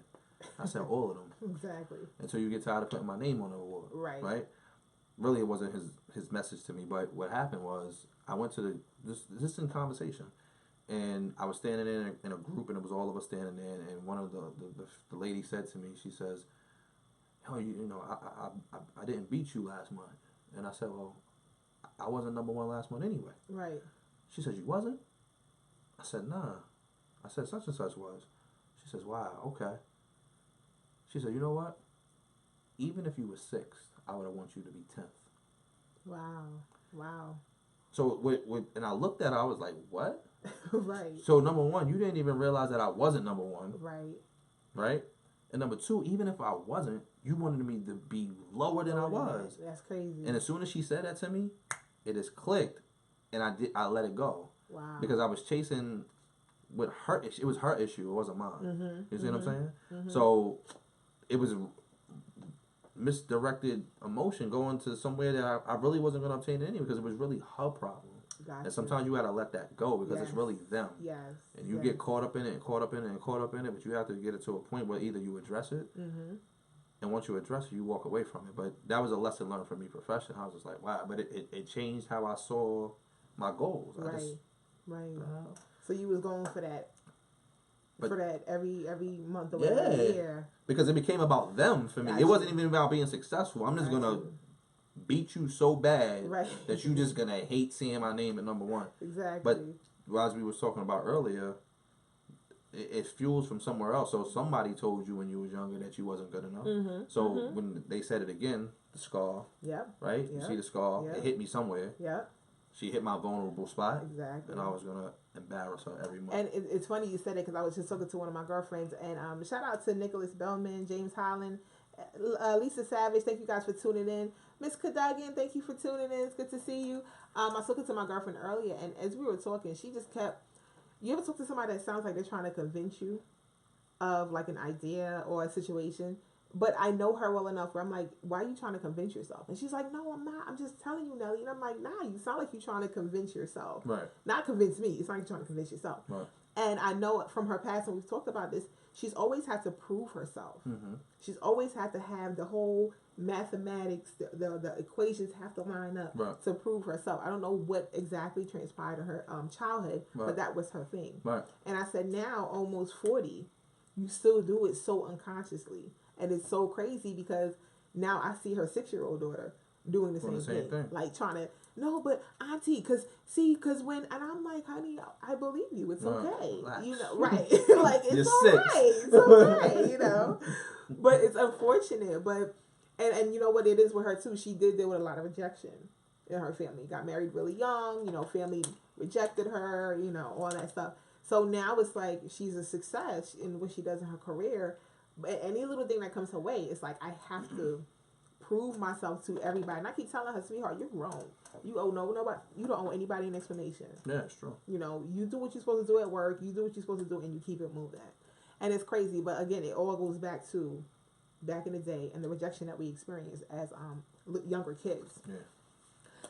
I said, "All of them." Exactly. Until you get tired of putting my name on the award. Right. Right. Really, it wasn't his message to me, but what happened was I went to this in conversation. And I was standing in a group, and it was all of us standing there. And one of the lady said to me, she says, "Oh, I didn't beat you last month." And I said, "Well, I wasn't number one last month anyway." Right. She said, "You wasn't?" I said, "Nah." I said, "Such and such was." She says, "Wow, okay." She said, "You know what? Even if you were 6th, I would have want you to be 10th." Wow. Wow. So and I looked at her, I was like, "What?" Right. So number one, you didn't even realize that I wasn't number one. Right. Right. And number two, even if I wasn't, you wanted me to be lower than I was. That's crazy. And as soon as she said that to me, it just clicked, and I let it go. Wow. Because I was chasing with her. It was her issue. It wasn't mine. Mm-hmm. You see what I'm saying? Mm-hmm. So it was misdirected emotion going to somewhere that I really wasn't going to obtain anyway because it was really her problem. Gotcha. And sometimes you got to let that go because it's really them. Yes. And you get caught up in it and caught up in it and caught up in it, but you have to get it to a point where either you address it, and once you address it, you walk away from it. But that was a lesson learned for me professionally. I was just like, wow. But it changed how I saw my goals. Right. So you was going for that. For that every month or every year. Because it became about them for me. It wasn't even about being successful. I'm just going to beat you so bad that you just going to hate seeing my name at number one. Exactly. But as we was talking about earlier, it fuels from somewhere else. So somebody told you when you was younger that you wasn't good enough. So when they said it again, the scar, right? You see the scar, it hit me somewhere. She hit my vulnerable spot. Exactly. And I was going to embarrass her every month. And it's funny you said it because I was just talking to one of my girlfriends. And shout out to Nicholas Bellman, James Holland, Lisa Savage. Thank you guys for tuning in. Miss Cadogan, thank you for tuning in. It's good to see you. I was talking to my girlfriend earlier. And as we were talking, she just kept... You ever talk to somebody that sounds like they're trying to convince you of like an idea or a situation? But I know her well enough where I'm like, why are you trying to convince yourself? And she's like, no, I'm not. I'm just telling you, Nelly. And I'm like, nah, you sound like you're trying to convince yourself. Right. Not convince me. It's like you're trying to convince yourself. Right. And I know from her past, and we've talked about this, she's always had to prove herself. She's always had to have the whole mathematics, the equations have to line up to prove herself. I don't know what exactly transpired in her childhood, but that was her thing. Right. And I said, now, almost 40, you still do it so unconsciously. And it's so crazy because now I see her 6-year-old daughter doing the same thing. Like trying to, no, but auntie, because when, and I'm like, honey, I believe you. It's okay. Relax. You know, right. Like, it's all right. It's okay, you know. But it's unfortunate. But, and you know what it is with her too? She did deal with a lot of rejection in her family. Got married really young, you know, family rejected her, you know, all that stuff. So now it's like she's a success in what she does in her career. But any little thing that comes her way, it's like I have to prove myself to everybody. And I keep telling her, sweetheart, you're grown. You owe nobody. You don't owe anybody an explanation. Yeah, it's true. You know, you do what you're supposed to do at work. You do what you're supposed to do, and you keep it moving. And it's crazy, but again, it all goes back to back in the day and the rejection that we experienced as younger kids. Yeah.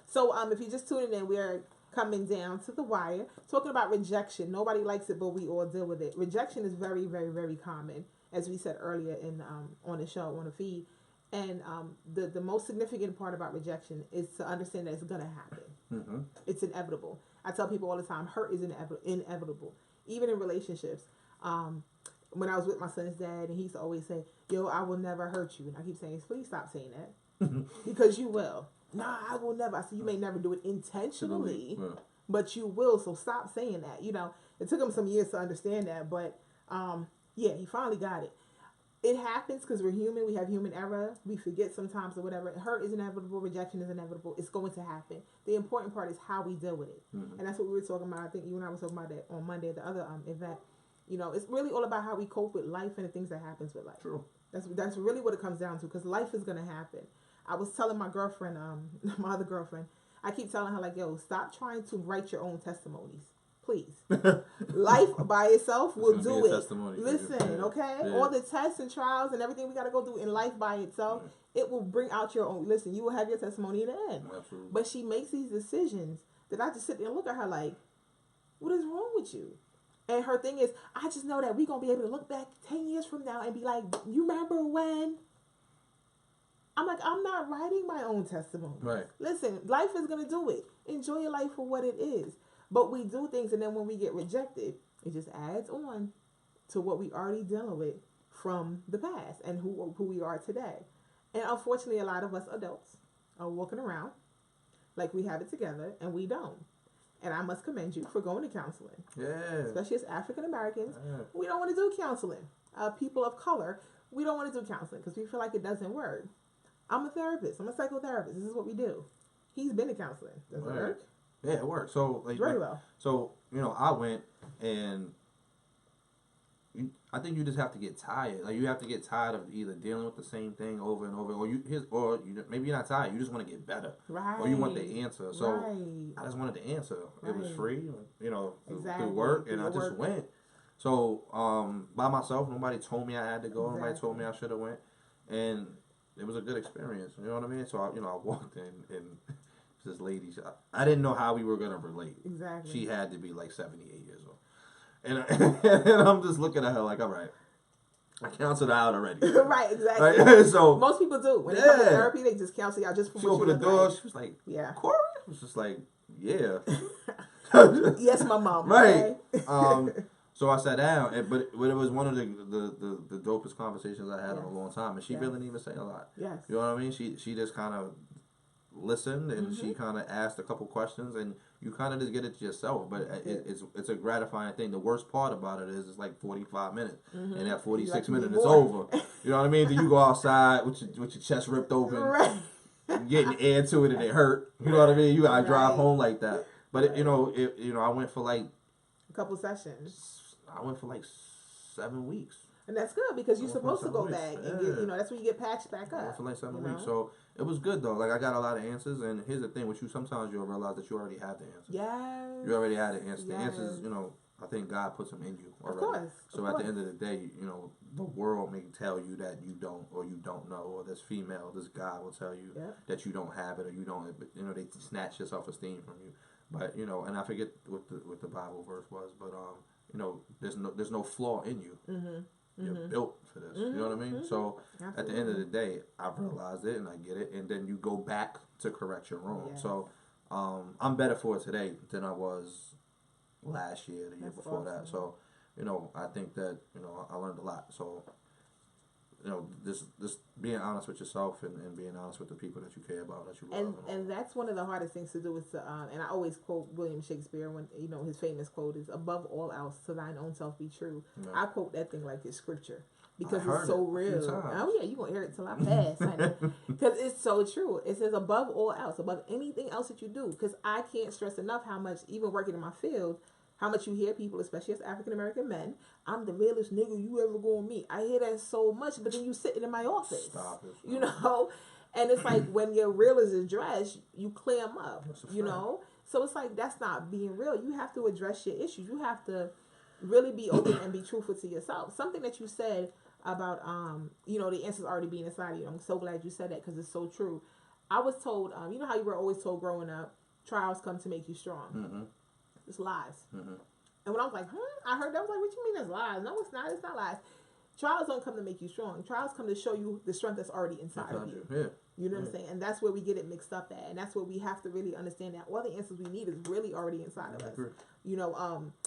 So if you're just tuning in, we are coming down to the wire talking about rejection. Nobody likes it, but we all deal with it. Rejection is very, very, very common, as we said earlier in on the show, on the feed. And the most significant part about rejection is to understand that it's going to happen. It's inevitable. I tell people all the time, hurt is inevitable. Even in relationships. When I was with my son's dad, and he used to always say, yo, I will never hurt you. And I keep saying, please stop saying that. Because you will. Nah, I will never. I said, you may never do it intentionally, but you will. So stop saying that. You know, it took him some years to understand that. But, yeah, he finally got it. It happens because we're human. We have human error. We forget sometimes or whatever. Hurt is inevitable. Rejection is inevitable. It's going to happen. The important part is how we deal with it. And that's what we were talking about. I think you and I were talking about that on Monday at the other event. You know, it's really all about how we cope with life and the things that happens with life. True. That's really what it comes down to, because life is going to happen. I was telling my girlfriend, my other girlfriend, I keep telling her, like, yo, stop trying to write your own testimonies. Please. Life by itself will do it. Listen, okay? Yeah. All the tests and trials and everything we got to go through in life by itself, it will bring out your own. Listen, you will have your testimony in the end. Absolutely. But she makes these decisions that I just sit there and look at her like, what is wrong with you? And her thing is, I just know that we're going to be able to look back 10 years from now and be like, you remember when? I'm like, I'm not writing my own testimony. Right. Listen, life is going to do it. Enjoy your life for what it is. But we do things, and then when we get rejected, it just adds on to what we already dealing with from the past and who we are today. And unfortunately, a lot of us adults are walking around like we have it together, and we don't. And I must commend you for going to counseling. Yeah. Especially as African Americans. Yeah. We don't want to do counseling. People of color, we don't want to do counseling because we feel like it doesn't work. I'm a therapist. I'm a psychotherapist. This is what we do. He's been to counseling. Does it work? Yeah, it works. So, like, very well. So, you know, I went and I think you just have to get tired. Like you have to get tired of either dealing with the same thing over and over, or maybe you're not tired. You just want to get better, right? Or you want the answer. So right. I just wanted the answer. Right. It was free, exactly. through work, and I just went. So by myself, nobody told me I had to go. Exactly. Nobody told me I should have went, and it was a good experience. You know what I mean? So I walked in and this lady. I didn't know how we were gonna relate. Exactly. She had to be like 78 years old. And I'm just looking at her like, all right, I counseled her out already. Right, exactly. Right? So most people do. When they come to therapy, they just counsel you out just for she what opened you the door. like. She was like, yeah. Corey? I was just like, yeah. Yes, my mom. Right. Okay? So I sat down, but it was one of the dopest conversations I had in a long time. And she really didn't even say a lot. Yes. You know what I mean? She just kind of listened, and she kind of asked a couple questions, and you kind of just get it to yourself. But it's a gratifying thing. The worst part about it is it's like 45 minutes, and at 46 minutes it's over. You know what I mean? Then you go outside with your chest ripped open, right. getting air to it, and it hurt. You know what I mean? You gotta drive home like that. But I went for like a couple sessions. I went for like 7 weeks. And that's good because you're supposed to go back and get, that's when you get patched back up. I went for like 7 weeks. So it was good though. Like I got a lot of answers, and here's the thing with you, sometimes you'll realize that you already have the answers. Yes. You already had the answers. The answers, I think God puts them in you already. Of course. So at the end of the day, the world may tell you that you don't, or you don't know, or this female, this guy will tell you that you don't have it, or you don't, they snatch your self-esteem from you. But, and I forget what the Bible verse was, but, there's no flaw in you. Mm-hmm. You're built for this. You know what I mean? So at the end of the day, I've realized it and I get it, and then you go back to correct your wrong. Yes. So I'm better for it today than I was last year, the year before that. So I think that I learned a lot. So just being honest with yourself and being honest with the people that you care about, that you love. And that's one of the hardest things to do is to, and I always quote William Shakespeare when, his famous quote is, above all else, to thine own self be true. Yeah. I quote that thing like it's scripture because it's so real. Oh yeah, you're going to hear it till I pass, honey. Because it's so true. It says above all else, above anything else that you do. Because I can't stress enough how much, even working in my field, how much you hear people, especially as African-American men, I'm the realest nigga you ever gonna meet. I hear that so much, but then you sitting in my office. Stop it. And it's like when your real is addressed, you clam up, So it's like, that's not being real. You have to address your issues. You have to really be open and be truthful to yourself. Something that you said about, the answers already being inside of you. I'm so glad you said that because it's so true. I was told, you know how you were always told growing up, trials come to make you strong. Mm-hmm. It's lies. Mm-hmm. And when I was like, I heard that, I was like, what you mean it's lies? No, it's not. It's not lies. Trials don't come to make you strong. Trials come to show you the strength that's already inside of you. Yeah. You know what I'm saying? And that's where we get it mixed up at. And that's where we have to really understand that all the answers we need is really already inside of us.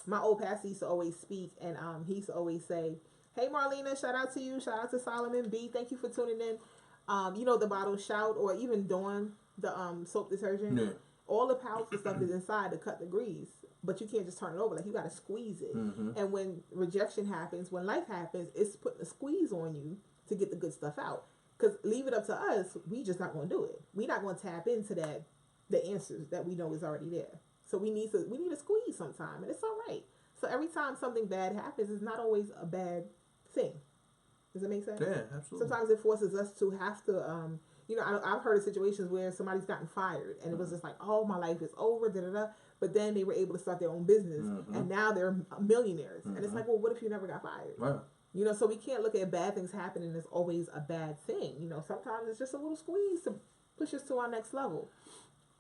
My old pastor used to always speak, and he used to always say, hey, Marlena, shout out to you. Shout out to Solomon B. Thank you for tuning in. The bottle Shout, or even Dawn, the soap detergent. Yeah. All the powerful stuff is inside to cut the grease. But you can't just turn it over. Like, you got to squeeze it. Mm-hmm. And when rejection happens, when life happens, it's putting a squeeze on you to get the good stuff out. Because leave it up to us, we just not going to do it. We're not going to tap into the answers that we know is already there. So we need a squeeze sometime, and it's all right. So every time something bad happens, it's not always a bad thing. Does that make sense? Yeah, absolutely. Sometimes it forces us to have to, I've heard of situations where somebody's gotten fired, and it was just like, oh, my life is over, da-da-da. But then they were able to start their own business, and now they're millionaires. And it's like, well, what if you never got fired? Right. So we can't look at bad things happening as always a bad thing. Sometimes it's just a little squeeze to push us to our next level.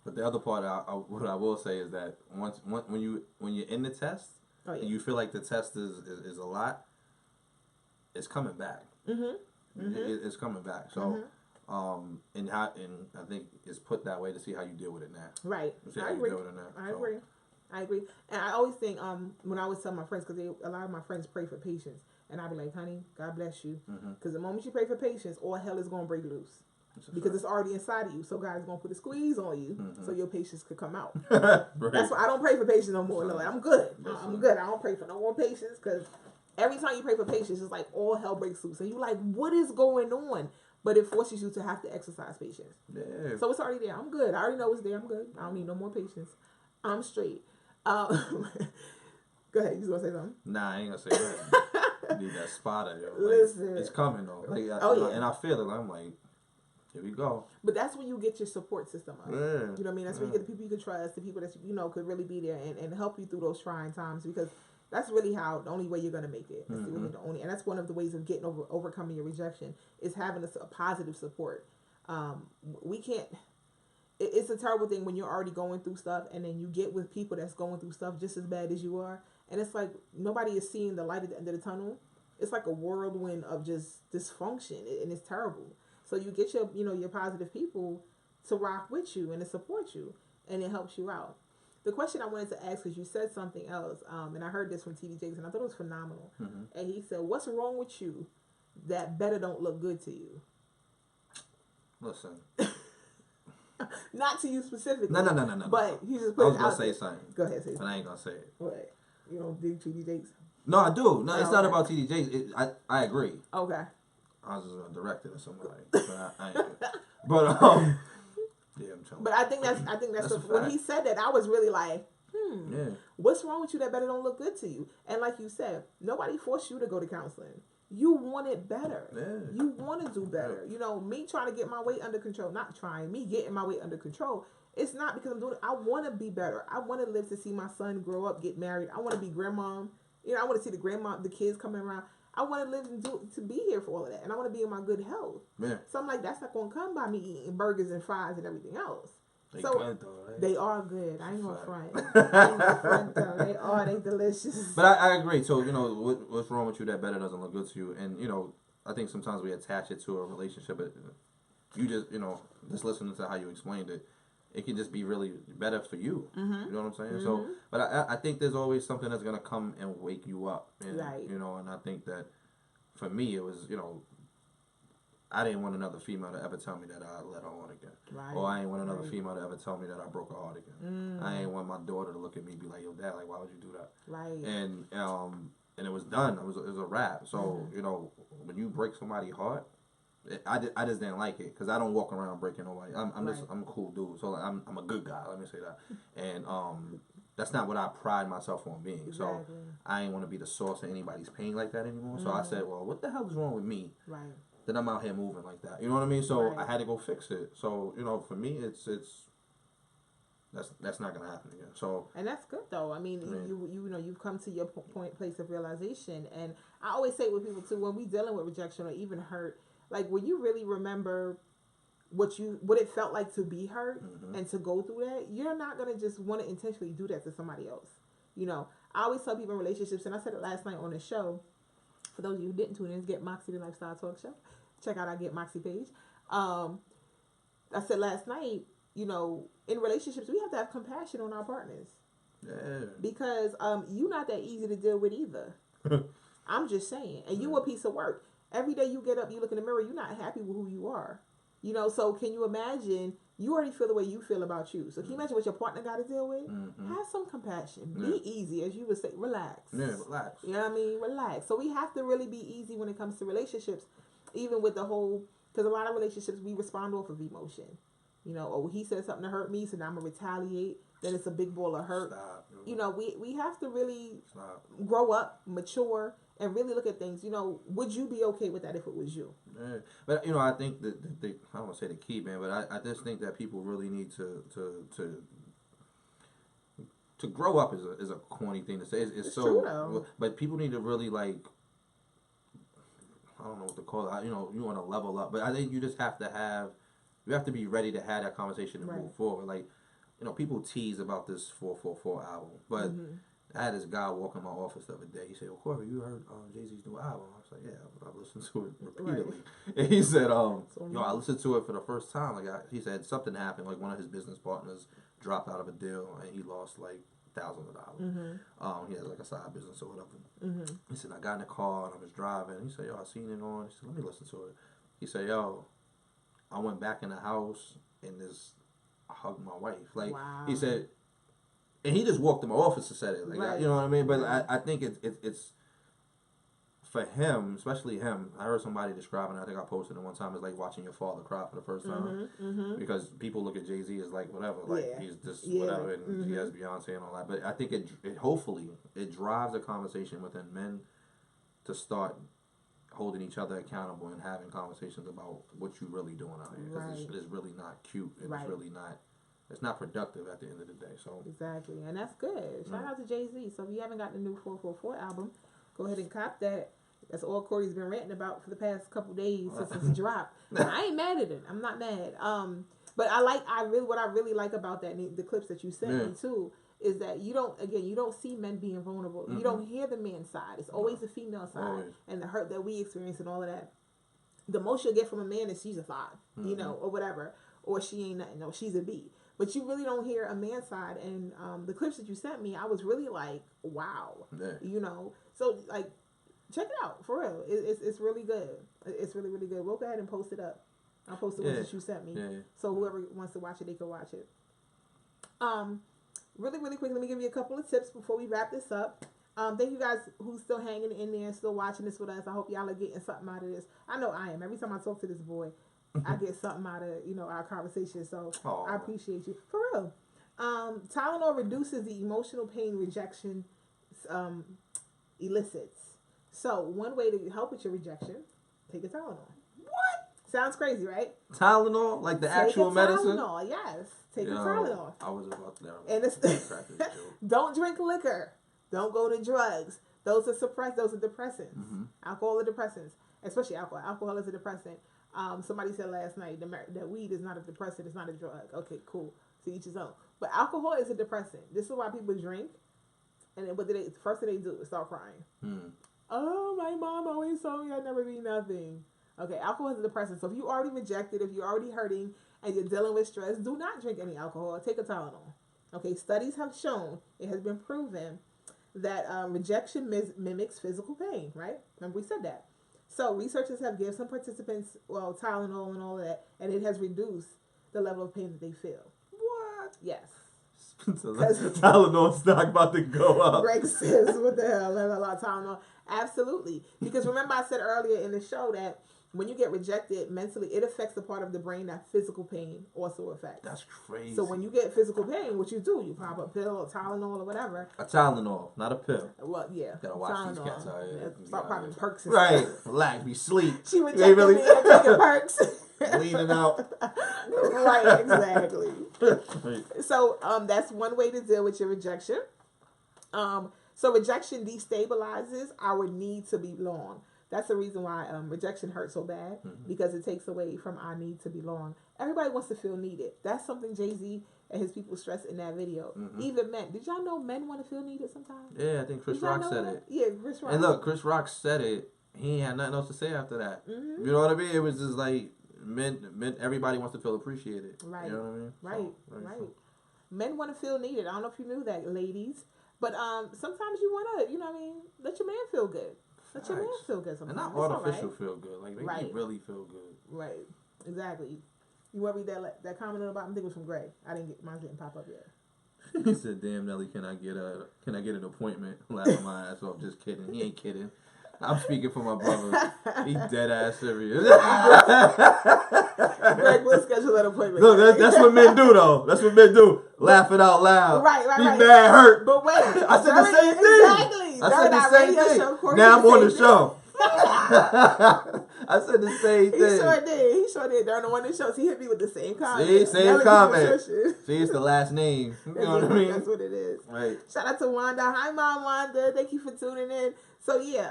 But the other part, what I will say is that when you're in the test, and you feel like the test is a lot, it's coming back. Mm-hmm. Mm-hmm. It's coming back. So. Mm-hmm. And I think it's put that way to see how you deal with it now. Right. I agree. I agree. And I always think, when I always tell my friends, because a lot of my friends pray for patience, and I'll be like, honey, God bless you. Because the moment you pray for patience, all hell is going to break loose. Because it's already inside of you. So God is going to put a squeeze on you so your patience could come out. Right. That's why I don't pray for patience no more. No, I'm good. I'm good. I don't pray for no more patience, because every time you pray for patience, it's like all hell breaks loose. And you're like, what is going on? But it forces you to have to exercise patience. Yeah. So it's already there. I'm good. I already know it's there. I'm good. I don't need no more patience. I'm straight. Go ahead. You was going to say something? Nah, I ain't going to say need that spotter, yo. Like, Listen, it's coming though. Like, yeah. And I feel it. I'm like, here we go. But that's when you get your support system up. Yeah. You know what I mean? That's when you get the people you can trust, the people that could really be there and help you through those trying times, because that's really the only way you're gonna make it. That's and that's one of the ways of getting overcoming your rejection is having a positive support. We can't. It's a terrible thing when you're already going through stuff, and then you get with people that's going through stuff just as bad as you are, and it's like nobody is seeing the light at the end of the tunnel. It's like a whirlwind of just dysfunction, and it's terrible. So you get your positive people to rock with you and to support you, and it helps you out. The question I wanted to ask, because you said something else, and I heard this from TD Jakes, and I thought it was phenomenal. And he said, "What's wrong with you that better don't look good to you?" Listen. Not to you specifically. No. But he just I put was it gonna out say there. something. Go ahead, say but something. I ain't gonna say it. What? You don't dig TD Jakes? No, I do. No, it's not about TD Jakes. I agree. Okay. I was just gonna direct it to somebody, but I ain't. But yeah, I'm telling. But I think that's when he said that, I was really like, yeah. What's wrong with you that better don't look good to you? And like you said, nobody forced you to go to counseling. You want it better. Yeah. You want to do better. You know, me trying to get my weight under control, me getting my weight under control. It's not because I'm doing it. I want to be better. I want to live to see my son grow up, get married. I want to be grandmom. You know, I want to see the kids coming around. I want to live and to be here for all of that. And I want to be in my good health. Yeah. So I'm like, that's not going to come by me eating burgers and fries and everything else. They so good though, right? They are good. I ain't gonna front. I ain't gonna front though. They delicious. But I agree. So, what's wrong with you that better doesn't look good to you? And, I think sometimes we attach it to a relationship. But you just, just listening to how you explained it, it can just be really better for you. You know what I'm saying? Mm-hmm. So, but I think there's always something that's going to come and wake you up. And, right. And I think that for me, it was, I didn't want another female to ever tell me that I let her on again. Right. Or I ain't want another female to ever tell me that I broke her heart again. I ain't want my daughter to look at me and be like, yo, Dad, like, why would you do that? Right. And it was done. It was a wrap. So, when you break somebody's heart, I just didn't like it because I don't walk around breaking nobody. I'm a cool dude. So like, I'm a good guy. Let me say that. And that's not what I pride myself on being. Exactly. So I ain't want to be the source of anybody's pain like that anymore. So I said, well, what the hell is wrong with me? Right. That I'm out here moving like that. You know what I mean? So I had to go fix it. So for me, it's that's not gonna happen again. So and that's good though. I mean, you've come to your place of realization. And I always say with people too, when we dealing with rejection or even hurt, like when you really remember what it felt like to be hurt and to go through that, you're not gonna just want to intentionally do that to somebody else. I always tell people in relationships, and I said it last night on the show. For those of you who didn't tune in, it's Get Moxie, the Lifestyle Talk Show. Check out our Get Moxie page. I said last night, in relationships, we have to have compassion on our partners. Yeah. Because you're not that easy to deal with either. I'm just saying. And you a piece of work. Every day you get up, you look in the mirror, you're not happy with who you are. So can you imagine, you already feel the way you feel about you. So can you imagine what your partner got to deal with? Have some compassion. Be easy, as you would say. Relax. Yeah, relax. You know what I mean? Relax. So we have to really be easy when it comes to relationships, even with the whole, because a lot of relationships, we respond off of emotion. He said something to hurt me, so now I'm going to retaliate. Then it's a big ball of hurt. Stop. We have to really grow up, mature, and really look at things. Would you be okay with that if it was you? Yeah. But I think that I don't want to say the key, man, but I just think that people really need to grow up is a corny thing to say. It's so true, though. But people need to really I don't know what to call it. You want to level up, but I think you just have to be ready to have that conversation and move forward. Like, people tease about this 444 album, but I had this guy walk in my office the other day. He said, "Well, Corey, you heard Jay-Z's new album?" I was like, "Yeah, I listened to it repeatedly." Right. And he said, I listened to it for the first time. He said something happened. Like one of his business partners dropped out of a deal and he lost like thousands of dollars. He has like a side business or whatever. He said, I got in the car and I was driving. He said, I seen it on. He said, let me listen to it. He said, I went back in the house and I hugged my wife. Wow. He said, and he just walked in my office and said it. You know what I mean? But I think it's for him, especially him. I heard somebody describing it. I think I posted it one time. It's like watching your father cry for the first time. Because people look at Jay-Z as like whatever. He's just whatever. And he has Beyonce and all that. But I think it hopefully it drives a conversation within men to start holding each other accountable and having conversations about what you really doing out here. Because it's really not cute. And it's really not. It's not productive at the end of the day. So exactly, and that's good. Shout out to Jay-Z. So if you haven't got the new 444 album, go ahead and cop that. That's all Corey's been ranting about for the past couple days since it's dropped. I ain't mad at it. I'm not mad. But what I really like about that, the clips that you sent me too, is that you don't see men being vulnerable. You don't hear the man's side. It's always the female side and the hurt that we experience and all of that. The most you'll get from a man is she's a 5, you know, or whatever, or she ain't nothing, no, she's a B. But you really don't hear a man's side. And the clips that you sent me, I was really like, wow, you know. So like, check it out for real. It's really good. It's really, really good. We'll go ahead and post it up. I'll post the ones that you sent me. So whoever wants to watch it, they can watch it. Really, really quick, let me give you a couple of tips before we wrap this up. Thank you guys who's still hanging in there and still watching this with us. I hope y'all are getting something out of this. I know I am. Every time I talk to this boy, I get something out of, you know, our conversation. So I appreciate you. For real. Tylenol reduces the emotional pain rejection elicits. So one way to help with your rejection, take a Tylenol. What? Sounds crazy, right? Tylenol? Like the actual medicine? Tylenol, yes. Take a Tylenol. I was about to and it's don't drink liquor. Don't go to drugs. Those are depressants. Alcohol are depressants. Especially alcohol. Alcohol is a depressant. Somebody said last night that weed is not a depressant, it's not a drug. Okay, cool. To each his own. But alcohol is a depressant. This is why people drink. And then first thing they do is start crying. Oh, my mom always told me I'd never be nothing. Okay, alcohol is a depressant. So if you already rejected, if you're already hurting, and you're dealing with stress, do not drink any alcohol. Take a Tylenol. Okay, studies have shown, it has been proven, that rejection mimics physical pain, right? Remember we said that. So researchers have given some participants, Tylenol and all of that, and it has reduced the level of pain that they feel. What? Yes. So Tylenol stock about to go up. Greg says, what the hell? I have a lot of Tylenol. Absolutely. Because remember I said earlier in the show that when you get rejected mentally, it affects the part of the brain that physical pain also affects. That's crazy. So when you get physical pain, what you do, you pop a pill or Tylenol or whatever. A Tylenol, not a pill. Well, yeah. Gotta watch Tylenol. These cats out here. Start popping perks. Right. Relax, be sleep. She rejected me and taking perks. Leaning out. Right, exactly. So that's one way to deal with your rejection. So rejection destabilizes our need to belong. That's the reason why rejection hurts so bad, because it takes away from our need to belong. Everybody wants to feel needed. That's something Jay-Z and his people stress in that video. Even men. Did y'all know men want to feel needed sometimes? Yeah, I think Chris Rock said it. Yeah, Chris Rock. And look, Chris Rock said it. He ain't had nothing else to say after that. You know what I mean? It was just like men. Everybody wants to feel appreciated. Right. You know what I mean? Right. Men want to feel needed. I don't know if you knew that, ladies. But sometimes you want to, you know what I mean, let your man feel good. Let your man feel good sometimes. And not artificial feel good. Like, make you really feel good. Right. Exactly. You want to read that comment about? I think it was from Greg. Mine didn't pop up yet. He said, "Damn, Nelly, can I get an appointment?" Laughing my ass off. Just kidding. He ain't kidding. I'm speaking for my brother. He dead ass serious. Greg will schedule an appointment. Look, that's what men do though. That's what men do. Laugh it out loud. Right. Be mad, hurt. But wait, I said the same thing. Exactly. I said the same thing. Now I'm on the show. I said the same thing. He sure did. During the one of the shows, he hit me with the same comment. See, same comment. See, it's the last name. You know what I mean? That's what it is. Right. Shout out to Wanda. Hi, Mom Wanda. Thank you for tuning in. So yeah,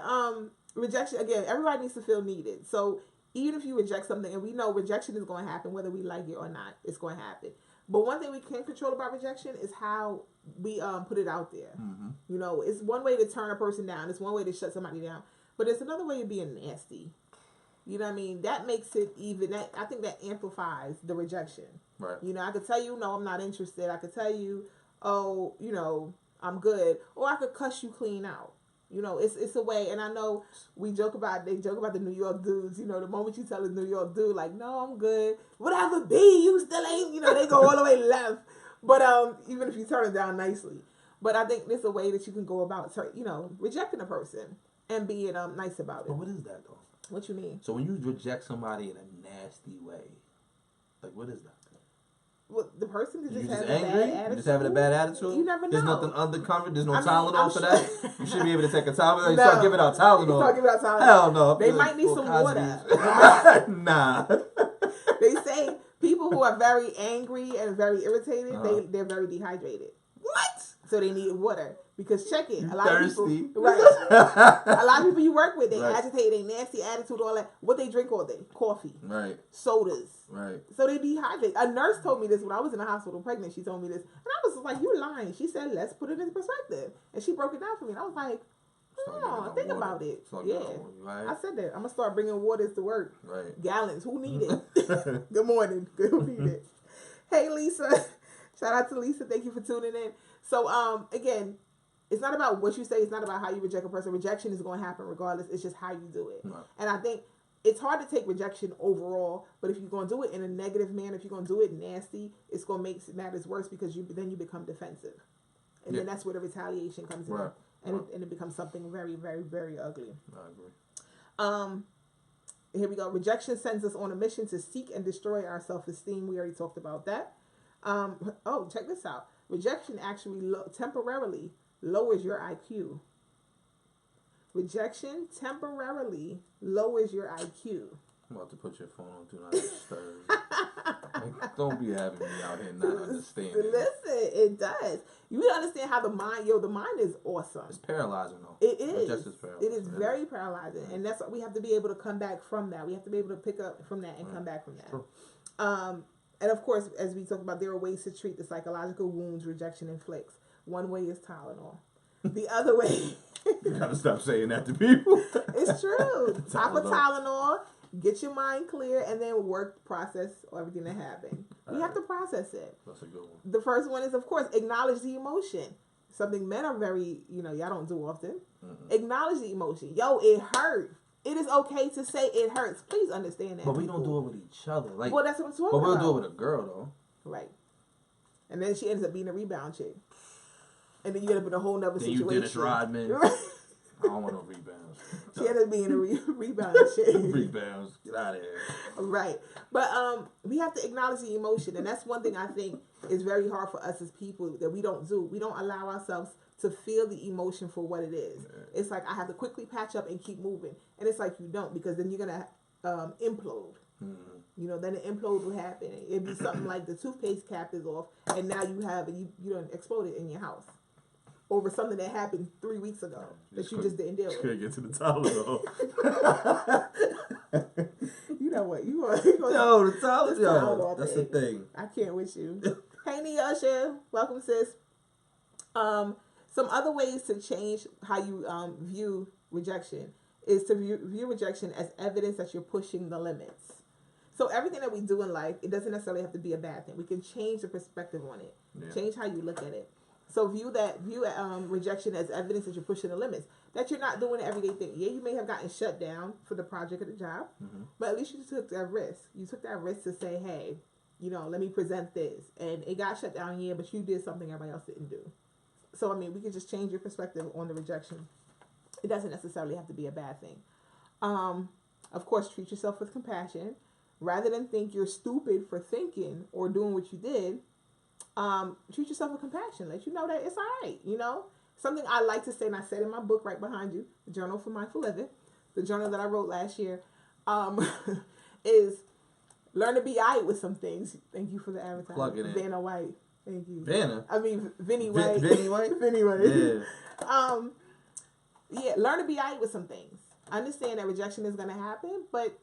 rejection again. Everybody needs to feel needed. So even if you reject something, and we know rejection is going to happen, whether we like it or not, it's going to happen. But one thing we can control about rejection is how we put it out there. You know, it's one way to turn a person down. It's one way to shut somebody down. But it's another way of being nasty. You know what I mean? That makes it even. I think that amplifies the rejection. Right. You know, I could tell you, no, I'm not interested. I could tell you, oh, you know, I'm good. Or I could cuss you clean out. You know, it's a way. And I know they joke about the New York dudes. You know, the moment you tell a New York dude, like, no, I'm good. Whatever, B, you still ain't. You know, they go all the way left. But even if you turn it down nicely. But I think there's a way that you can go about, you know, rejecting a person and being nice about it. But what is that, though? What you mean? So when you reject somebody in a nasty way, like, what is that? Well, the person could just have angry? a bad attitude. You just having a bad attitude? You never know. There's nothing undercover. There's no Tylenol for that. You should be able to take a Tylenol. You No. start giving out Tylenol. Start giving out Tylenol. Hell no. They might need some water. Nah. They say people who are very angry and very irritated, they're very dehydrated. What? So they need water. Because check it. A lot thirsty. of people, right? A lot of people you work with, they right. agitated, they nasty attitude, all that. What they drink all day? Coffee. Right. Sodas. Right. So they dehydrate. A nurse told me this when I was in the hospital pregnant. She told me this. And I was like, you lying. She said, let's put it into perspective. And she broke it down for me. And I was like, think about it. Yeah. Right. I said that. I'm going to start bringing waters to work. Right. Gallons. Who need it? Good morning. Who need it? Hey, Lisa. Shout out to Lisa. Thank you for tuning in. So, again, it's not about what you say. It's not about how you reject a person. Rejection is going to happen regardless. It's just how you do it. Right. And I think it's hard to take rejection overall, but if you're going to do it in a negative manner, if you're going to do it nasty, it's going to make matters worse because then you become defensive. And then that's where the retaliation comes in. And it becomes something very, very, very ugly. I agree. Here we go. Rejection sends us on a mission to seek and destroy our self-esteem. We already talked about that. Check this out. Rejection actually temporarily lowers your IQ. Rejection temporarily lowers your IQ. I'm about to put your phone on Do Not Disturb. Like, don't be having me out here not understanding. Listen, it does. You understand how the mind is awesome. It's paralyzing though. It is. Just as paralyzing. It is very paralyzing. And that's what we have to be able to come back from that. We have to be able to pick up from that and come back from that. True. And of course, as we talked about, there are ways to treat the psychological wounds rejection inflicts. One way is Tylenol. The other way... You gotta stop saying that to people. It's true. Pop a Tylenol, get your mind clear, and then process everything that happened. We have to process it. That's a good one. The first one is, of course, acknowledge the emotion. Something men are very, y'all don't do often. Mm-hmm. Acknowledge the emotion. Yo, it hurt. It is okay to say it hurts. Please understand that. But we don't do it with each other. Like, well, that's what I'm talking about. But we'll about. do it with a girl, though. Right. And then she ends up being a rebound chick. And then you end up in a whole nother situation. You Dennis Rodman. I don't want no rebounds. She ended up being a rebound chick. Rebounds. Get out of here. Right. But we have to acknowledge the emotion. And that's one thing I think is very hard for us as people that we don't do. We don't allow ourselves to feel the emotion for what it is. Yeah. It's like I have to quickly patch up and keep moving. And it's like you don't, because then you're going to implode. Mm-hmm. Then an implode will happen. It'd be something like the toothpaste cap is off, and now you done exploded in your house over something that happened 3 weeks ago that you just didn't deal with. Couldn't get to the Tylenol. You know what? Yo, the Tylenol. That's the thing. I can't with you. Hey, Neosha. Welcome, sis. Some other ways to change how you view rejection is to view rejection as evidence that you're pushing the limits. So everything that we do in life, it doesn't necessarily have to be a bad thing. We can change the perspective on it. Yeah. Change how you look at it. So view rejection as evidence that you're pushing the limits. That you're not doing an everyday thing. Yeah, you may have gotten shut down for the project or the job, but at least you took that risk. You took that risk to say, hey, let me present this. And it got shut down, but you did something everybody else didn't do. So, we can just change your perspective on the rejection. It doesn't necessarily have to be a bad thing. Of course, treat yourself with compassion. Rather than think you're stupid for thinking or doing what you did, treat yourself with compassion. Let you know that it's all right, Something I like to say, and I said in my book right behind you, the Journal for Mindful Living, the journal that I wrote last year, is learn to be all right with some things. Thank you for the advertisement. Plug it in. Vanna White. Thank you. Vanna? Vinny White. Vinny White? Vinny White. Yeah. Learn to be all right with some things. I understand that rejection is going to happen, but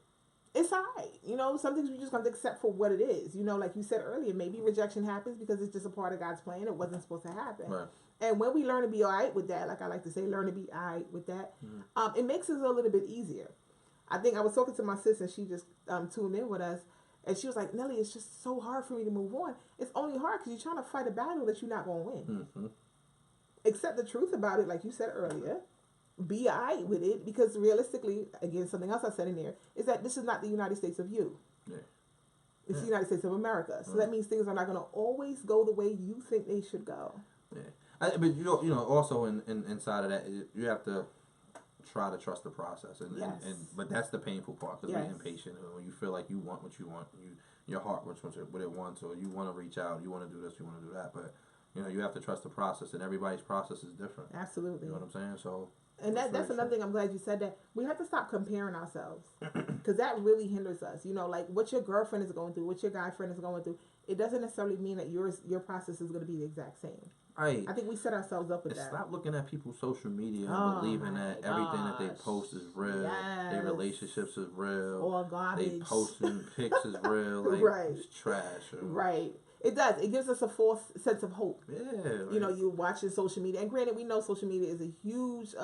it's all right. Some things we just have to accept for what it is. Like you said earlier, maybe rejection happens because it's just a part of God's plan. It wasn't supposed to happen. Right. And when we learn to be all right with that, like I like to say, learn to be all right with that, it makes it a little bit easier. I think I was talking to my sister, and she just tuned in with us, and she was like, Nelly, it's just so hard for me to move on. It's only hard because you're trying to fight a battle that you're not going to win. Mm-hmm. Accept the truth about it, like you said earlier. Be all right with it, because realistically, again, something else I said in there, is that this is not the United States of you. Yeah. It's the United States of America. So that means things are not going to always go the way you think they should go. Yeah. But also inside of that, you have to try to trust the process, and but that's the painful part because we're impatient. And when you feel like you want what you want, your heart wants what it wants, or you want to reach out, you want to do this, you want to do that, but you have to trust the process, and everybody's process is different. Absolutely. You know what I'm saying? So. And that's another thing. I'm glad you said that. We have to stop comparing ourselves because that really hinders us. Like what your girlfriend is going through, what your guy friend is going through. It doesn't necessarily mean that your process is going to be the exact same. Right. I think we set ourselves up with that. Stop looking at people's social media and believing that everything that they post is real. Yes. Their relationships is real. Or garbage. They posting pics is real. Like, right. It's trash. Right. It does. It gives us a false sense of hope. Yeah. You're watching social media. And granted, we know social media is a huge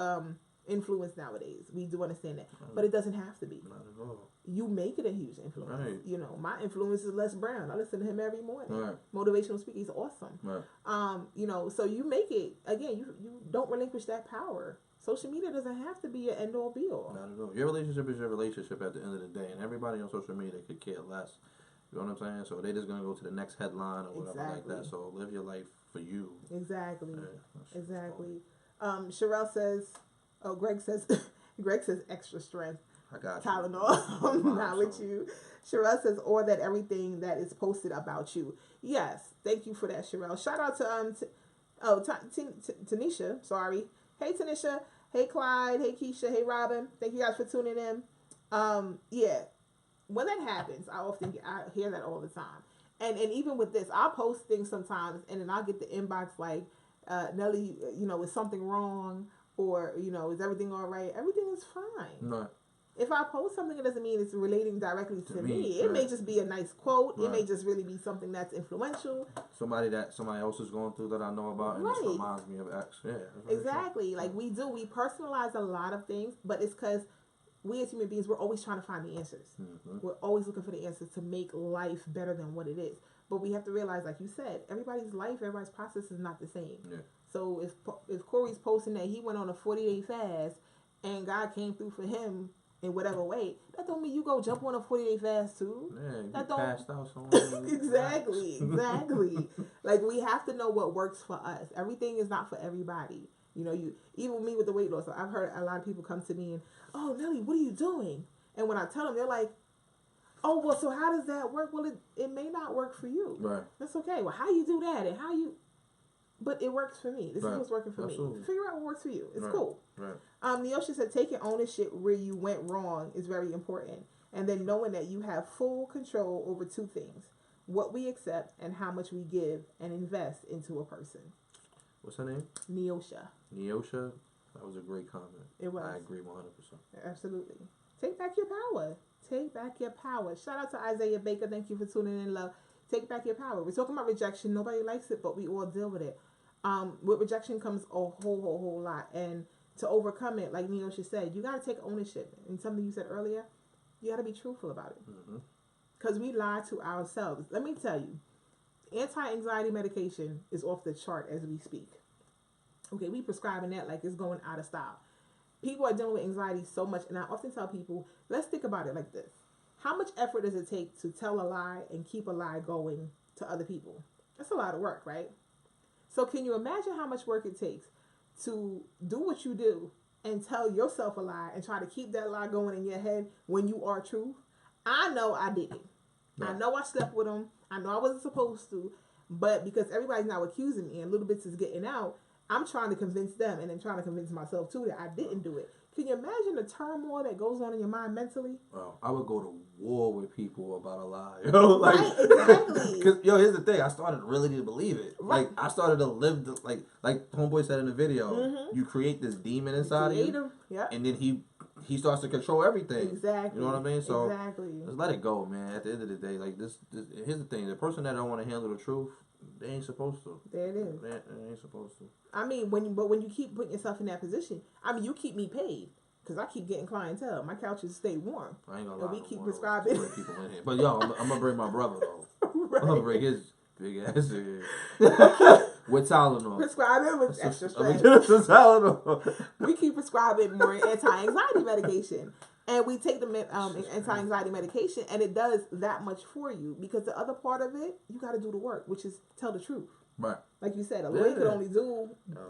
influence nowadays. We do understand that. But it doesn't have to be. Not at all. You make it a huge influence. Right. My influence is Les Brown. I listen to him every morning. Right. Motivational speaker. He's awesome. Right. So you make it, again, you don't relinquish that power. Social media doesn't have to be your end all be all. Not at all. Your relationship is your relationship at the end of the day. And everybody on social media could care less. You know what I'm saying? So they're just going to go to the next headline or whatever like that. So live your life for you. Exactly. Yeah, exactly. Sherelle says, Greg says extra strength. I got Tylenol. Not with you. Sherelle says, or that everything that is posted about you. Yes. Thank you for that, Sherelle. Shout out to Tanisha. Sorry. Hey, Tanisha. Hey, Clyde. Hey, Keisha. Hey, Robin. Thank you guys for tuning in. Yeah. When that happens, I hear that all the time. And even with this, I'll post things sometimes and then I'll get the inbox like, Nelly, is something wrong? Or, is everything all right? Everything is fine. No. If I post something, it doesn't mean it's relating directly to me. It may just be a nice quote. It may just really be something that's influential. Somebody else is going through that I know about, and it reminds me of X. Yeah, exactly. Like we personalize a lot of things, but it's because we as human beings, we're always trying to find the answers. Mm-hmm. We're always looking for the answers to make life better than what it is. But we have to realize, like you said, everybody's process is not the same. Yeah. So if Corey's posting that he went on a 40-day fast and God came through for him in whatever way, that don't mean you go jump on a 40-day fast too. Yeah, you passed out somewhere. Exactly. Like we have to know what works for us. Everything is not for everybody. Even me with the weight loss. I've heard a lot of people come to me and, oh, Nelly, what are you doing? And when I tell them, they're like, oh, well, so how does that work? Well, it may not work for you. Right. That's okay. Well, how you do that and but it works for me. This is what's working for me. Figure out what works for you. It's cool. Right. Neosha said taking ownership where you went wrong is very important. And then knowing that you have full control over two things. What we accept and how much we give and invest into a person. What's her name? Neosha. Neosha? That was a great comment. It was. I agree 100%. Absolutely. Take back your power. Take back your power. Shout out to Isaiah Baker. Thank you for tuning in, love. Take back your power. We're talking about rejection. Nobody likes it, but we all deal with it. With rejection comes a whole lot. And to overcome it, like Neosha said, you got to take ownership. And something you said earlier, you got to be truthful about it. Because we lie to ourselves. Let me tell you, anti-anxiety medication is off the chart as we speak. Okay, we prescribing that like it's going out of style. People are dealing with anxiety so much, and I often tell people, let's think about it like this. How much effort does it take to tell a lie and keep a lie going to other people? That's a lot of work, right? So can you imagine how much work it takes to do what you do and tell yourself a lie and try to keep that lie going in your head when you are truth? I know I didn't. No. I know I slept with him. I know I wasn't supposed to. But because everybody's now accusing me and little bits is getting out, I'm trying to convince them and then trying to convince myself too that I didn't do it. Can you imagine the turmoil that goes on in your mind mentally? Well, I would go to war with people about a lie. Right, exactly. Because, here's the thing. I started really to believe it. Right. Like, I started to live, like Homeboy said in the video, you create this demon inside of you. Yep. And then he starts to control everything. Exactly. You know what I mean? So, exactly. Just let it go, man. At the end of the day, like, this here's the thing. The person that don't want to handle the truth, they ain't supposed to. There it is. They ain't supposed to. I mean, when you keep putting yourself in that position, you keep me paid because I keep getting clientele. My couches stay warm. I ain't gonna lie. We keep prescribing. People in here. But I'm gonna bring my brother though. Right. I'm gonna bring his big ass in with Tylenol. Prescribing with extra strength. We keep prescribing more anti-anxiety medication. And we take the anti-anxiety medication, and it does that much for you. Because the other part of it, you got to do the work, which is tell the truth. Right. Like you said, a lawyer could only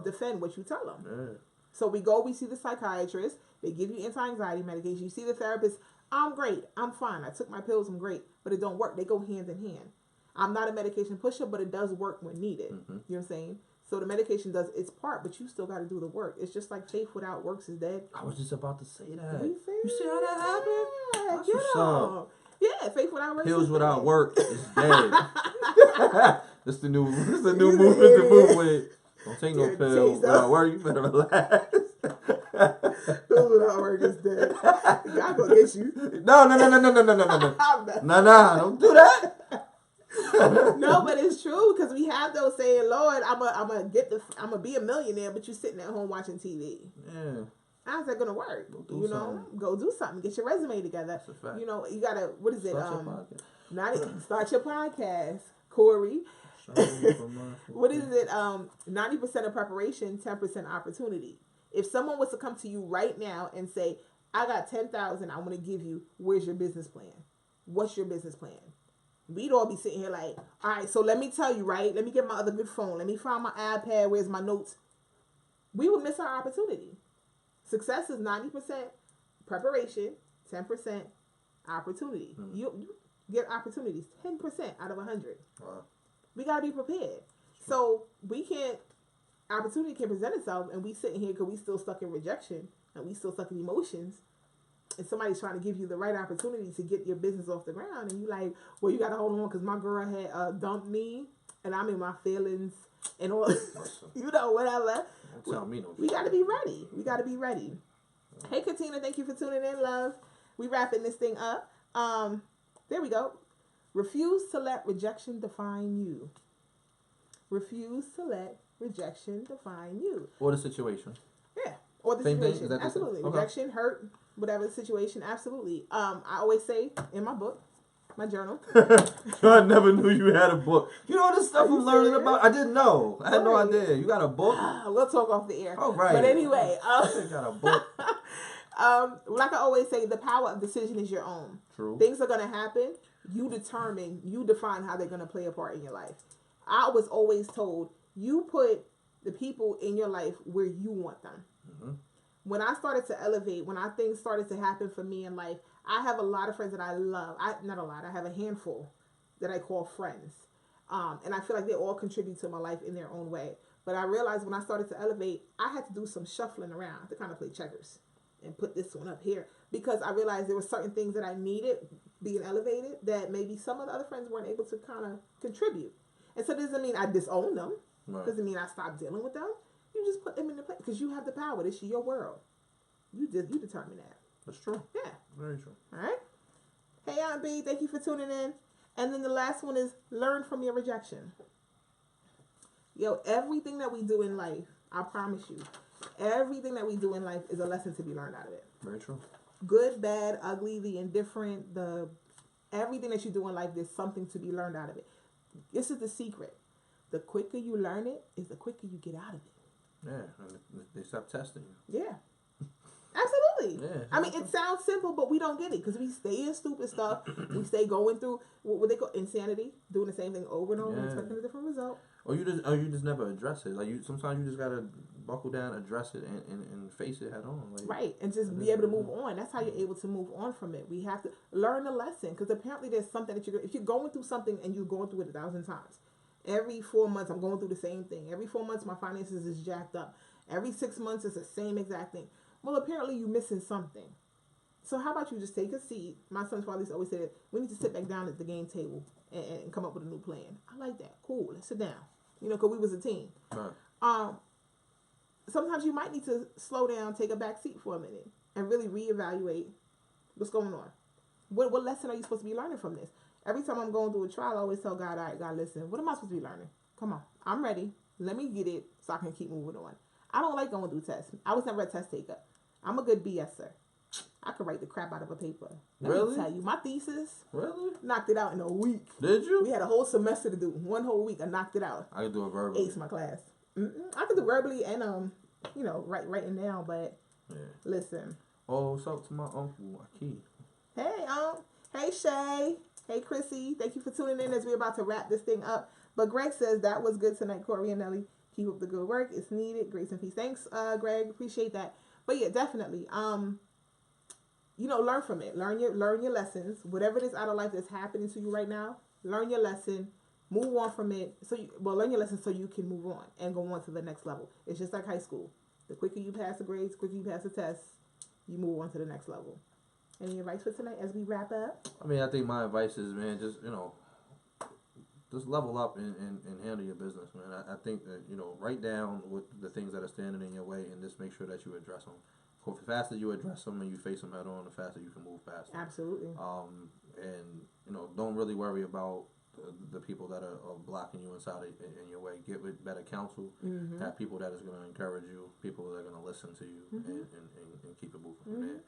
defend what you tell them. Yeah. So we see the psychiatrist. They give you anti-anxiety medication. You see the therapist. I'm great. I'm fine. I took my pills. I'm great. But it don't work. They go hand in hand. I'm not a medication pusher, but it does work when needed. You know what I'm saying? So the medication does its part, but you still got to do the work. It's just like faith without works is dead. I was just about to say that. You see how that happened? That's what's up. Yeah, faith without works. Pills without work is dead. This the new movement to move with. Don't take no pills without work. You better relax. Pills without work is dead. God gonna get you. No. Nah, don't do that. No, but it's true because we have those saying, "Lord, I'm gonna be a millionaire," but you're sitting at home watching TV. Yeah. How's that gonna work? Go do something. Get your resume together. That's a fact. You know, you gotta. What is it? Start Start your podcast, Corey. What is it? 90% of preparation, 10% opportunity. If someone was to come to you right now and say, "I got 10,000, I want to give you. Where's your business plan? What's your business plan?" We'd all be sitting here like, "All right, so let me tell you, right? Let me get my other good phone. Let me find my iPad. Where's my notes?" We would miss our opportunity. Success is 90% preparation, 10% opportunity. You get opportunities 10% out of 100. Wow. We gotta be prepared. So opportunity can present itself, and we sitting here because we still stuck in rejection and we still stuck in emotions. And somebody's trying to give you the right opportunity to get your business off the ground, and you like, well, you gotta hold on because my girl had dumped me, and I'm in my feelings and all, whatever. Don't tell me no. We gotta be ready. We gotta be ready. Hey, Katina, thank you for tuning in, love. We wrapping this thing up. There we go. Refuse to let rejection define you. Refuse to let rejection define you. Or the situation. Yeah. Or the Same situation. thing? Absolutely. Okay. Rejection, hurt, whatever the situation. Absolutely. I always say in my book, my journal. I never knew you had a book. You know this stuff I'm learning about? I didn't know. I had no idea. You got a book? We'll talk off the air. All right. But anyway. You got a book. Like I always say, the power of decision is your own. True. Things are going to happen. You define how they're going to play a part in your life. I was always told, you put the people in your life where you want them. Mm-hmm. When I started to elevate, things started to happen for me in life, I have a lot of friends that I love. Not a lot. I have a handful that I call friends. And I feel like they all contribute to my life in their own way. But I realized when I started to elevate, I had to do some shuffling around to kind of play checkers and put this one up here. Because I realized there were certain things that I needed being elevated that maybe some of the other friends weren't able to kind of contribute. And so it doesn't mean I disown them. Right. Doesn't mean I stop dealing with them. You just put them in the place because you have the power. This is your world. You determine that. That's true. Yeah. Very true. All right. Hey, Aunt B, thank you for tuning in. And then the last one is learn from your rejection. Everything that we do in life, I promise you, everything that we do in life is a lesson to be learned out of it. Very true. Good, bad, ugly, the indifferent, everything that you do in life, there's something to be learned out of it. This is the secret. The quicker you learn it is the quicker you get out of it. Yeah, and they stop testing you. Yeah. Absolutely. Yeah. I mean, it sounds simple, but we don't get it because we stay in stupid stuff. We stay going through what they call insanity, doing the same thing over and over, expecting a different result. Or you just never address it. Like sometimes you just gotta buckle down, address it, and face it head on. Like, right, and just be able to move on. That's how you're able to move on from it. We have to learn the lesson because apparently there's something that if you're going through something and you're going through it 1,000 times. Every 4 months, I'm going through the same thing. Every 4 months, my finances is jacked up. Every 6 months, it's the same exact thing. Well, apparently you're missing something. So how about you just take a seat? My son's father always said, we need to sit back down at the game table and come up with a new plan. I like that. Cool. Let's sit down. Because we was a team. Right. Sometimes you might need to slow down, take a back seat for a minute, and really reevaluate what's going on. What lesson are you supposed to be learning from this? Every time I'm going through a trial, I always tell God, all right, God, listen, what am I supposed to be learning? Come on. I'm ready. Let me get it so I can keep moving on. I don't like going through tests. I was never a test taker. I'm a good BSer. I could write the crap out of a paper. Let me tell you, my thesis, knocked it out in a week. Did you? We had a whole semester to do. 1 whole week, I knocked it out. I could do it verbally. Ace my class. I could do verbally and writing down. But listen. Oh, what's up to my uncle Aki? Hey, hey Shay. Hey Chrissy. Thank you for tuning in as we're about to wrap this thing up. But Greg says that was good tonight, Corey and Nelly. Keep up the good work. It's needed. Grace and peace. Thanks, Greg. Appreciate that. But yeah, definitely. Learn from it. Learn your lessons. Whatever it is out of life that's happening to you right now, learn your lesson. Move on from it. Learn your lesson so you can move on and go on to the next level. It's just like high school. The quicker you pass the grades, the quicker you pass the tests, you move on to the next level. Any advice for tonight as we wrap up? I mean, I think my advice is, man, just level up and handle your business, man. I think that, write down what the things that are standing in your way and just make sure that you address them. The faster you address them and you face them head on, the faster you can move past them. Absolutely. Don't really worry about the people that are blocking you inside in your way. Get with better counsel. Mm-hmm. Have people that is going to encourage you, people that are going to listen to you, mm-hmm. and keep it moving from there.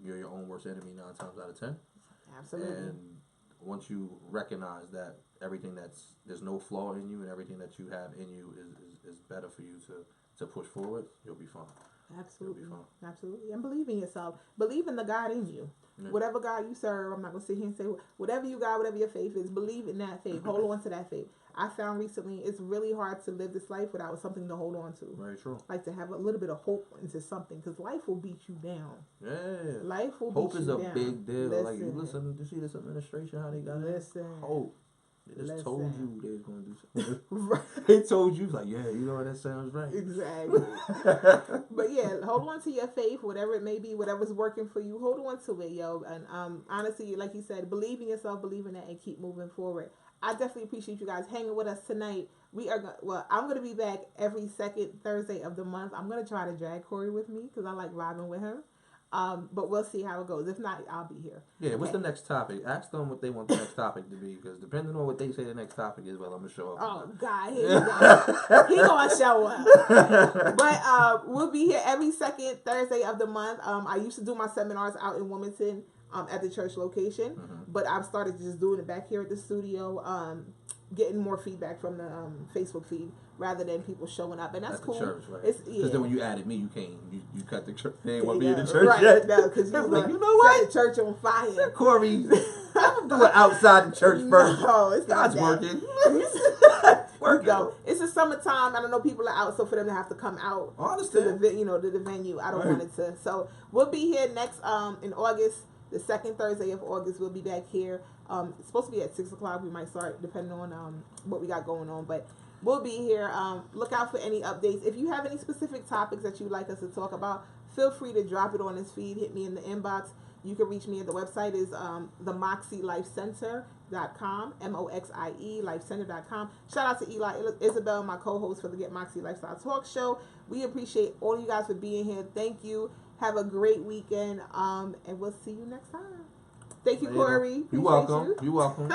You're your own worst enemy 9 times out of 10. Absolutely. And once you recognize that there's no flaw in you and everything that you have in you is better for you to push forward, you'll be fine. Absolutely. You'll be fine. Absolutely. And believe in yourself. Believe in the God in you. Yeah. Whatever God you serve, I'm not going to sit here and say, whatever you got, whatever your faith is, believe in that faith. Hold on to that faith. I found recently it's really hard to live this life without something to hold on to. Very true. Like to have a little bit of hope into something, because life will beat you down. Yeah. Life will hope beat you down. Hope is a big deal. Like, you listen, you see this administration, how they got it? Hope. They just told you they was going to do something. Right. They told you, like, yeah, that sounds right. Exactly. But yeah, hold on to your faith, whatever it may be, whatever's working for you, hold on to it, yo. And honestly, like you said, believe in yourself, believe in that, and keep moving forward. I definitely appreciate you guys hanging with us tonight. I'm going to be back every second Thursday of the month. I'm going to try to drag Corey with me because I like vibing with him. But we'll see how it goes. If not, I'll be here. Yeah, okay. What's the next topic? Ask them what they want the next topic to be, because depending on what they say the next topic is, well, I'm going to show up. Oh, God, here you go. He going to show up. But we'll be here every second Thursday of the month. I used to do my seminars out in Wilmington at the church location, mm-hmm. but I've started just doing it back here at the studio, getting more feedback from the Facebook feed rather than people showing up, and that's cool. The church, right? Because then when you added me, you came, you cut the church. They ain't want to be in the church right, yet. No, because you like, you know what? Set the church on fire. Corey, I'm doing outside the church first. No, it's God's not working. Working. No, it's the summertime. I don't know, people are out, so for them to have to come out to the to the venue, I don't want it to. So we'll be here next in August. The second Thursday of August, we'll be back here. It's supposed to be at 6 o'clock. We might start depending on what we got going on, but we'll be here. Look out for any updates. If you have any specific topics that you'd like us to talk about, feel free to drop it on this feed. Hit me in the inbox. You can reach me at the website is themoxielifecenter.com, MOXIE lifecenter.com. Shout out to Eli Isabel, my co-host for the Get Moxie Lifestyle Talk Show. We appreciate all you guys for being here. Thank you. Have a great weekend, and we'll see you next time. Thank you, Corey. You're welcome. You're welcome.